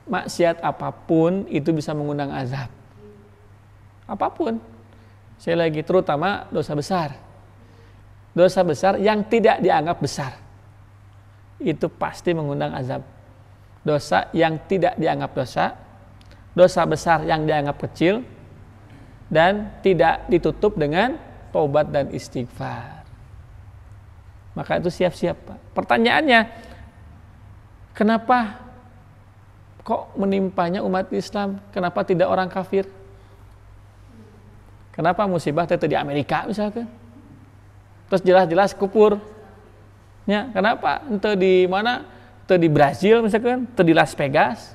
Maksiat apapun itu bisa mengundang azab. apapun. Saya lagi terutama dosa besar. Dosa besar yang tidak dianggap besar. Itu pasti mengundang azab. Dosa yang tidak dianggap dosa, dosa besar yang dianggap kecil, dan tidak ditutup dengan taubat dan istighfar. Maka itu siap-siap, Pak. Pertanyaannya, kenapa kok menimpanya umat Islam? Kenapa tidak orang kafir? Kenapa musibah itu di Amerika misalkan? Terus jelas-jelas kupur. Ya, kenapa? Ente di mana? Ente di Brazil misalkan? Ente di Las Vegas?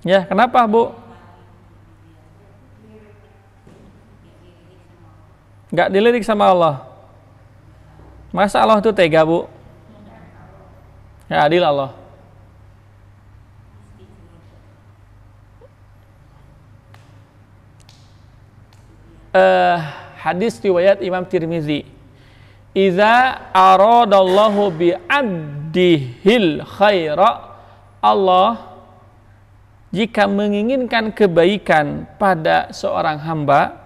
Ya, kenapa, Bu? Gak dilirik sama Allah. Masa Allah itu tega, Bu? Ya, adil Allah. Hadis riwayat Imam Tirmizi. Iza aradallahu bi 'abdihil khaira, Allah jika menginginkan kebaikan pada seorang hamba,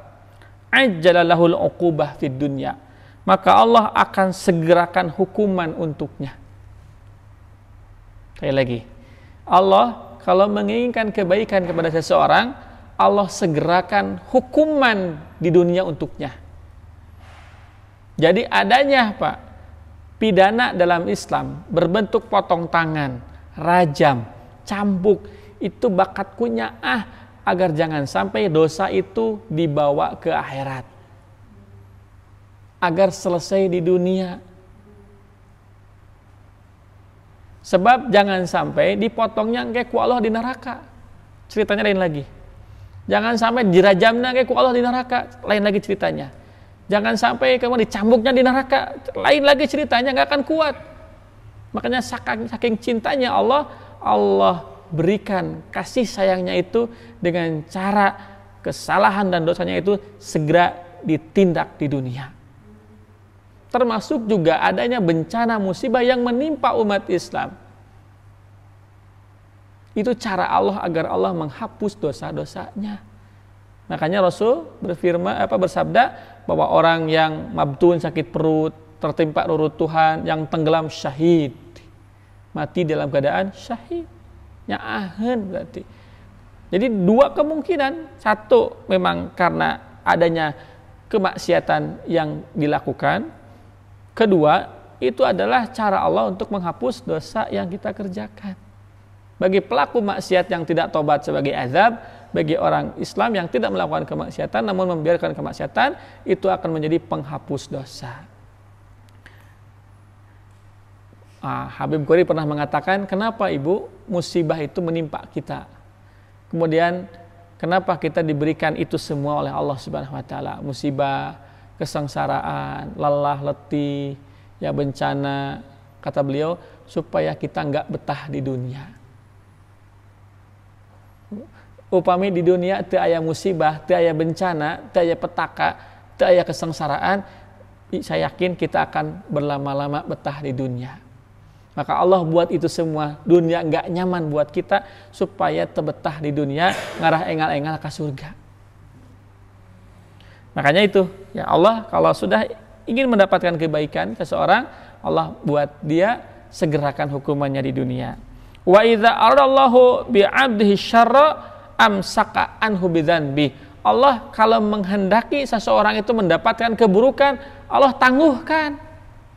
ajjalalahul uqubah fid dunya, maka Allah akan segerakan hukuman untuknya. Sekali lagi, Allah kalau menginginkan kebaikan kepada seseorang, Allah segerakan hukuman di dunia untuknya. Jadi adanya, Pak, pidana dalam Islam berbentuk potong tangan, rajam, cambuk, itu bakat kunyaah agar jangan sampai dosa itu dibawa ke akhirat, agar selesai di dunia. Sebab jangan sampai dipotongnya kayak ku Allah di neraka. Ceritanya lain lagi. Jangan sampai dirajamnya kayak ku Allah di neraka, lain lagi ceritanya. Jangan sampai kamu dicambuknya di neraka, lain lagi ceritanya, nggak akan kuat. Makanya saking cintanya Allah berikan kasih sayangnya itu dengan cara kesalahan dan dosanya itu segera ditindak di dunia. Termasuk juga adanya bencana musibah yang menimpa umat Islam. Itu cara Allah agar Allah menghapus dosa-dosanya. Makanya Rasul bersabda bahwa orang yang mabtun, sakit perut, tertimpa reruntuhan, yang tenggelam syahid, mati dalam keadaan syahid. Nyaahen berarti. Jadi dua kemungkinan. Satu, memang karena adanya kemaksiatan yang dilakukan. Kedua, itu adalah cara Allah untuk menghapus dosa yang kita kerjakan. Bagi pelaku maksiat yang tidak tobat sebagai azab, bagi orang Islam yang tidak melakukan kemaksiatan namun membiarkan kemaksiatan, itu akan menjadi penghapus dosa. Habib Qori pernah mengatakan, kenapa Ibu musibah itu menimpa kita? Kemudian kenapa kita diberikan itu semua oleh Allah Subhanahu wa taala? Musibah, kesengsaraan, lelah, letih, ya bencana, kata beliau, supaya kita enggak betah di dunia. Upami di dunia teu aya musibah, teu aya bencana, teu aya petaka, teu aya kesengsaraan, saya yakin kita akan berlama-lama betah di dunia. Maka Allah buat itu semua, dunia enggak nyaman buat kita supaya terbetah di dunia, ngarah engal-engal ke surga. Makanya itu, ya Allah kalau sudah ingin mendapatkan kebaikan seseorang, Allah buat dia segerakan hukumannya di dunia. Wa idza aradallahu bi 'abdihi syarra amsaka anhu bidzanbi. Allah kalau menghendaki seseorang itu mendapatkan keburukan, Allah tangguhkan.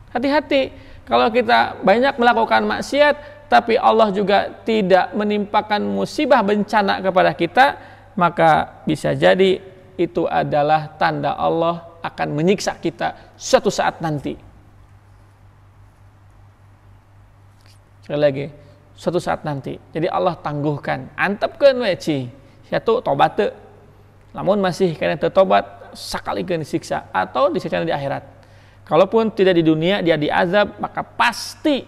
Hati-hati. Kalau kita banyak melakukan maksiat, tapi Allah juga tidak menimpakan musibah bencana kepada kita, maka bisa jadi itu adalah tanda Allah akan menyiksa kita suatu saat nanti. Sekali lagi, suatu saat nanti. Jadi Allah tangguhkan, antepkeun we ci, satu tobat teu. Namun masih kena tertobat, sakalikeun disiksa atau disiksa di akhirat. Kalaupun tidak di dunia dia diazab, maka pasti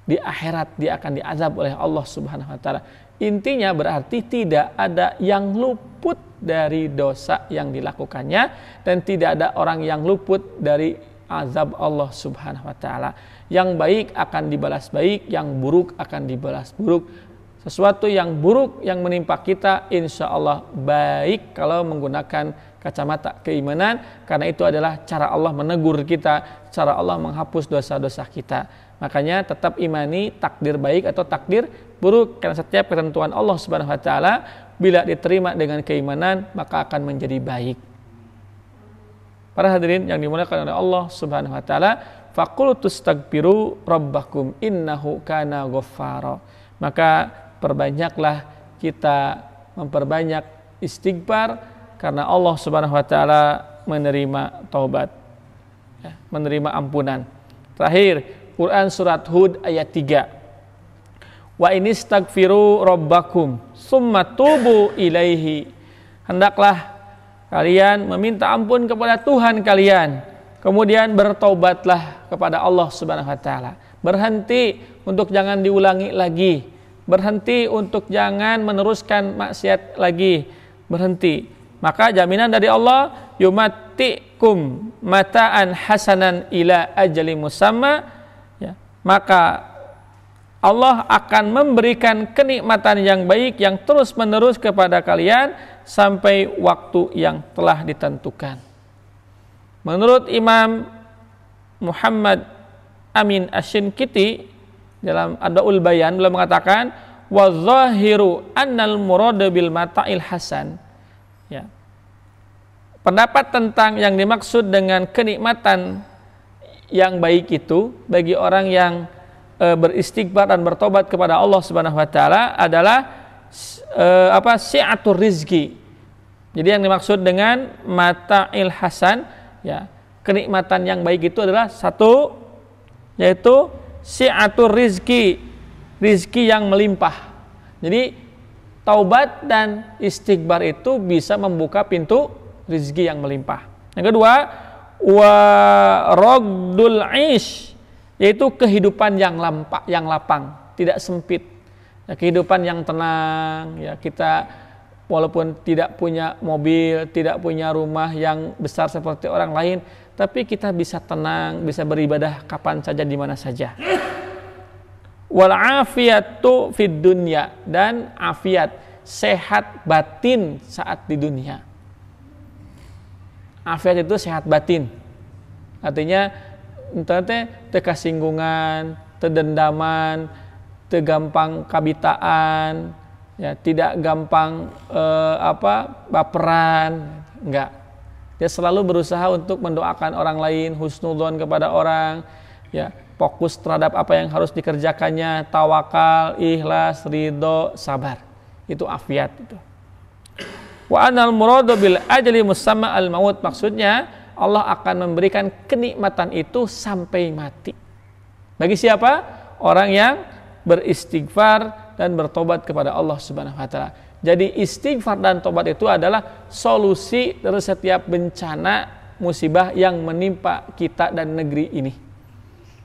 di akhirat dia akan diazab oleh Allah Subhanahu wa taala. Intinya berarti tidak ada yang luput dari dosa yang dilakukannya dan tidak ada orang yang luput dari azab Allah Subhanahu wa taala. Yang baik akan dibalas baik, yang buruk akan dibalas buruk. sesuatu yang buruk yang menimpa kita insya Allah baik kalau menggunakan kacamata keimanan, karena itu adalah cara Allah menegur kita, cara Allah menghapus dosa-dosa kita. Makanya tetap imani takdir baik atau takdir buruk, karena setiap ketentuan Allah Subhanahu wa taala bila diterima dengan keimanan maka akan menjadi baik. Para hadirin yang dimuliakan oleh Allah Subhanahu wa taala, faqultu astaghfiru rabbakum innahu kana ghaffara. Maka perbanyaklah kita memperbanyak istighfar, karena Allah Subhanahu wa taala menerima taubat, menerima ampunan. Terakhir, Quran surat Hud ayat 3. Wa inistaghfiru rabbakum summa tubu ilaihi. Hendaklah kalian meminta ampun kepada Tuhan kalian, kemudian bertaubatlah kepada Allah Subhanahu wa taala. Berhenti untuk jangan diulangi lagi. Berhenti untuk jangan meneruskan maksiat lagi. Berhenti. Maka jaminan dari Allah, yumatikum mata'an hasanan ila ajali musamma, ya, maka Allah akan memberikan kenikmatan yang baik yang terus menerus kepada kalian sampai waktu yang telah ditentukan. Menurut Imam Muhammad Amin Asy-Syinkiti dalam Adwaul Bayan beliau mengatakan, wa zahiru annal murad bil mata'il hasan. Ya. Pendapat tentang yang dimaksud dengan kenikmatan yang baik itu bagi orang yang beristighfar dan bertobat kepada Allah Subhanahu wa taala adalah si'atur rizki. Jadi yang dimaksud dengan mata'il hasan, ya, kenikmatan yang baik itu adalah satu, yaitu si'atur rizki, rizki yang melimpah. Jadi taubat dan istighfar itu bisa membuka pintu rizki yang melimpah. Yang kedua, wa ragdul ish, yaitu kehidupan yang lapang, tidak sempit. Ya, kehidupan yang tenang, ya, kita walaupun tidak punya mobil, tidak punya rumah yang besar seperti orang lain, tapi kita bisa tenang, bisa beribadah kapan saja, di mana saja. Wal afiyatu fid dunya, dan afiat, sehat batin saat di dunia. Afiat itu sehat batin, artinya entah tekasinggungan, tedendaman, tegampang kabitaan, ya, tidak gampang baperan, enggak. Dia selalu berusaha untuk mendoakan orang lain, husnudzon kepada orang, ya, fokus terhadap apa yang harus dikerjakannya, tawakal, ikhlas, ridho, sabar. Itu afiat itu. Wa anal muradu bil ajli musamma al maut, maksudnya Allah akan memberikan kenikmatan itu sampai mati. Bagi siapa? Orang yang beristighfar dan bertobat kepada Allah Subhanahu wa taala. Jadi istighfar dan tobat itu adalah solusi dari setiap bencana musibah yang menimpa kita dan negeri ini.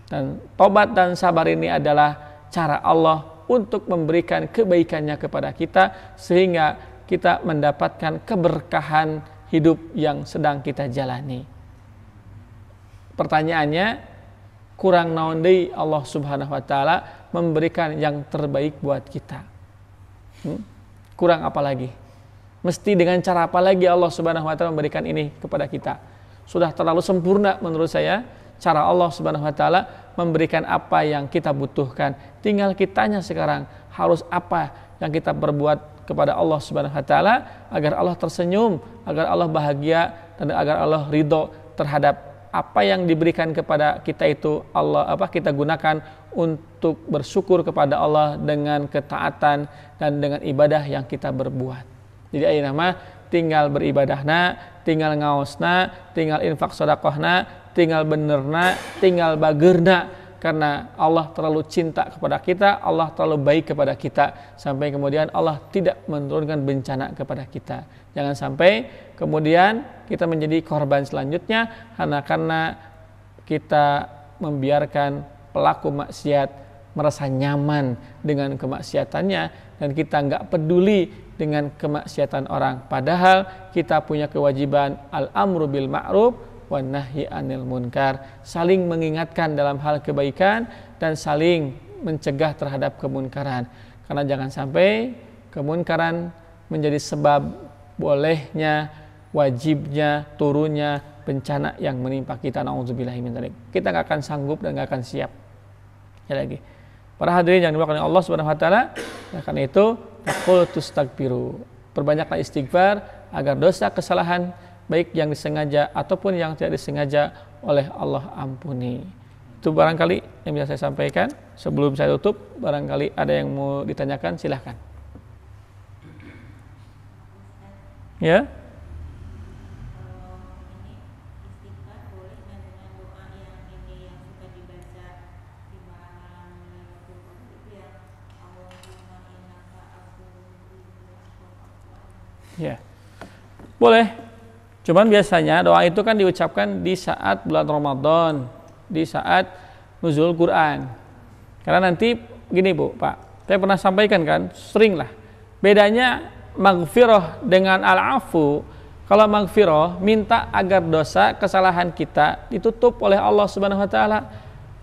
Dan tobat dan sabar ini adalah cara Allah untuk memberikan kebaikannya kepada kita, sehingga kita mendapatkan keberkahan hidup yang sedang kita jalani. Pertanyaannya, kurang naon deui Allah Subhanahu wa taala memberikan yang terbaik buat kita? Kurang apa lagi? Mesti dengan cara apa lagi Allah Subhanahu wa taala memberikan ini kepada kita? Sudah terlalu sempurna menurut saya cara Allah Subhanahu wa taala memberikan apa yang kita butuhkan. Tinggal kitanya sekarang harus apa yang kita perbuat kepada Allah Subhanahu wa taala agar Allah tersenyum, agar Allah bahagia, dan agar Allah ridho terhadap apa yang diberikan kepada kita itu. Kita gunakan untuk bersyukur kepada Allah dengan ketaatan dan dengan ibadah yang kita berbuat. Jadi ayeuna mah tinggal beribadahna, tinggal ngaosna, tinggal infak sedekahna, tinggal benerna, tinggal bageurna, karena Allah terlalu cinta kepada kita, Allah terlalu baik kepada kita, sampai kemudian Allah tidak menurunkan bencana kepada kita. Jangan sampai kemudian kita menjadi korban selanjutnya karena kita membiarkan pelaku maksiat merasa nyaman dengan kemaksiatannya, dan kita nggak peduli dengan kemaksiatan orang. Padahal kita punya kewajiban al-amru bil ma'ruf wan nahyi anil munkar, saling mengingatkan dalam hal kebaikan dan saling mencegah terhadap kemunkaran. Karena jangan sampai kemunkaran menjadi sebab bolehnya, wajibnya, turunnya bencana yang menimpa kita. Nauzubillahi min dzalik. Kita nggak akan sanggup dan nggak akan siap. Ya lagi. Para hadirin yang dimuliakan oleh Allah Subhanahu wa taala, karena itu faqul tustagfiru. Perbanyaklah istighfar agar dosa kesalahan baik yang disengaja ataupun yang tidak disengaja oleh Allah ampuni. Itu barangkali yang bisa saya sampaikan. Sebelum saya tutup, barangkali ada yang mau ditanyakan, silahkan. Ya. Ya, boleh. Cuman biasanya doa itu kan diucapkan di saat bulan Ramadan, di saat nuzul Quran. Karena nanti gini Bu, Pak, saya pernah sampaikan kan, sering lah. Bedanya maghfirah dengan al-afu. Kalau maghfirah minta agar dosa kesalahan kita ditutup oleh Allah Subhanahu wa taala,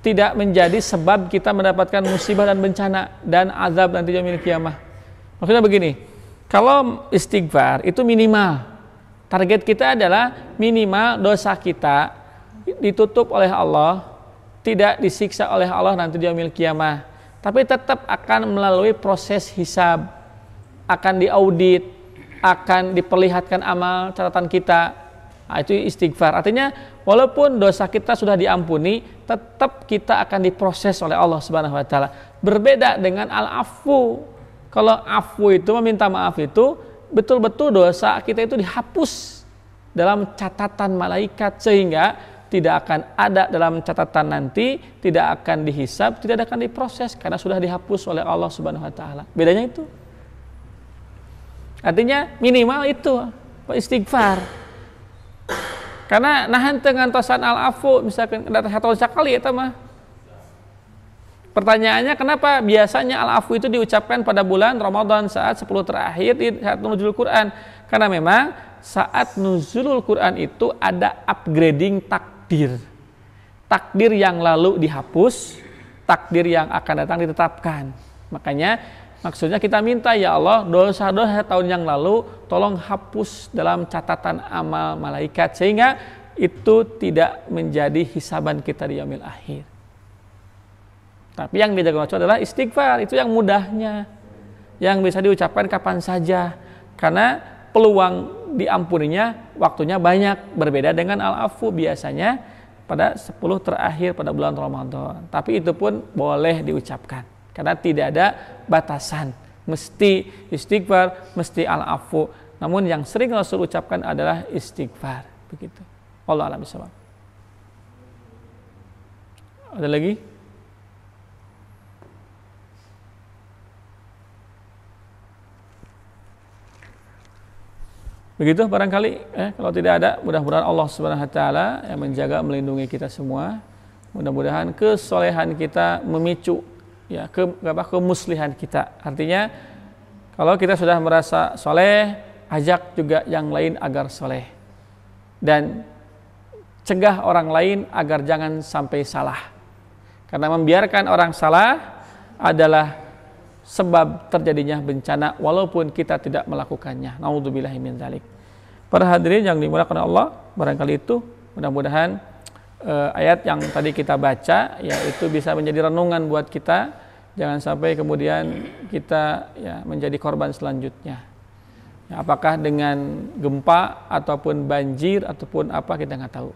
tidak menjadi sebab kita mendapatkan musibah dan bencana dan azab nanti yaumil qiyamah. Maksudnya begini. Kalau istighfar itu minimal, target kita adalah minimal dosa kita ditutup oleh Allah, tidak disiksa oleh Allah nanti di yaumil qiyamah. Tapi tetap akan melalui proses hisab, akan diaudit, akan diperlihatkan amal catatan kita. Nah, itu istighfar. Artinya walaupun dosa kita sudah diampuni, tetap kita akan diproses oleh Allah Subhanahu wa taala. Berbeda dengan al-afu. Kalau afu itu meminta maaf itu betul-betul dosa kita itu dihapus dalam catatan malaikat sehingga tidak akan ada dalam catatan nanti, tidak akan dihisab, tidak akan diproses karena sudah dihapus oleh Allah Subhanahu wa taala. Bedanya itu. Artinya minimal itu istighfar. Karena nahan dengan tosan al-afu misalkan datang satu sekali itu mah. Pertanyaannya kenapa biasanya al-afu itu diucapkan pada bulan Ramadan saat 10 terakhir di saat nuzul Quran? Karena memang saat nuzulul Quran itu ada upgrading takdir. Takdir yang lalu dihapus, takdir yang akan datang ditetapkan. Makanya maksudnya kita minta ya Allah dosa-dosa tahun yang lalu tolong hapus dalam catatan amal malaikat sehingga itu tidak menjadi hisaban kita di yaumil akhir. Tapi yang dijaga Allah adalah istighfar, itu yang mudahnya, yang bisa diucapkan kapan saja, karena peluang diampuninya waktunya banyak, berbeda dengan al-afu biasanya pada 10 terakhir pada bulan Ramadan. Tapi itu pun boleh diucapkan, karena tidak ada batasan, mesti istighfar, mesti al-afu. Namun yang sering Rasul ucapkan adalah istighfar, begitu. Allah a'lam bishawab. Ada lagi? Begitu barangkali kalau tidak ada, mudah-mudahan Allah Subhanahu wa taala yang menjaga melindungi kita semua. Mudah-mudahan kesolehan kita memicu ya kemuslihan kita. Artinya kalau kita sudah merasa soleh, ajak juga yang lain agar soleh. Dan cegah orang lain agar jangan sampai salah. Karena membiarkan orang salah adalah sebab terjadinya bencana walaupun kita tidak melakukannya. Naudzubillahi min dzalik. Para hadirin yang dimuliakan Allah, barangkali itu mudah-mudahan ayat yang tadi kita baca yaitu bisa menjadi renungan buat kita, jangan sampai kemudian kita ya menjadi korban selanjutnya. Ya, apakah dengan gempa ataupun banjir ataupun apa kita nggak tahu.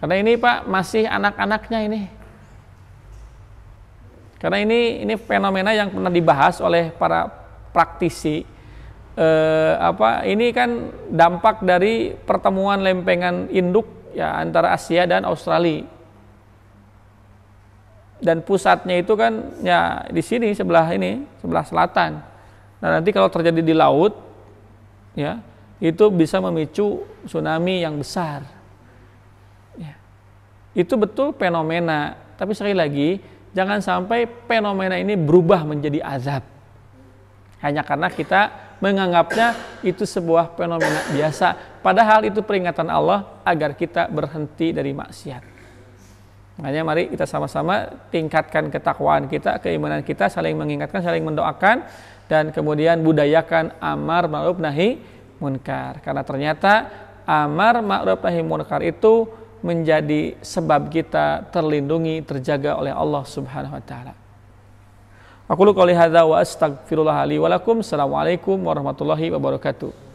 Karena ini Pak masih anak-anaknya ini. Karena ini fenomena yang pernah dibahas oleh para praktisi. Ini kan dampak dari pertemuan lempengan induk ya antara Asia dan Australia. Dan pusatnya itu kan ya di sini sebelah selatan. Nah, nanti kalau terjadi di laut ya, itu bisa memicu tsunami yang besar. Ya. Itu betul fenomena, tapi sekali lagi jangan sampai fenomena ini berubah menjadi azab. Hanya karena kita menganggapnya itu sebuah fenomena biasa. Padahal itu peringatan Allah agar kita berhenti dari maksiat. Makanya mari kita sama-sama tingkatkan ketakwaan kita, keimanan kita, saling mengingatkan, saling mendoakan, dan kemudian budayakan amar ma'ruf nahi munkar. Karena ternyata amar ma'ruf nahi munkar itu menjadi sebab kita terlindungi, terjaga oleh Allah Subhanahu wa taala. Aku qouli hadza wa astaghfirullah li wa lakum. Assalamualaikum warahmatullahi wabarakatuh.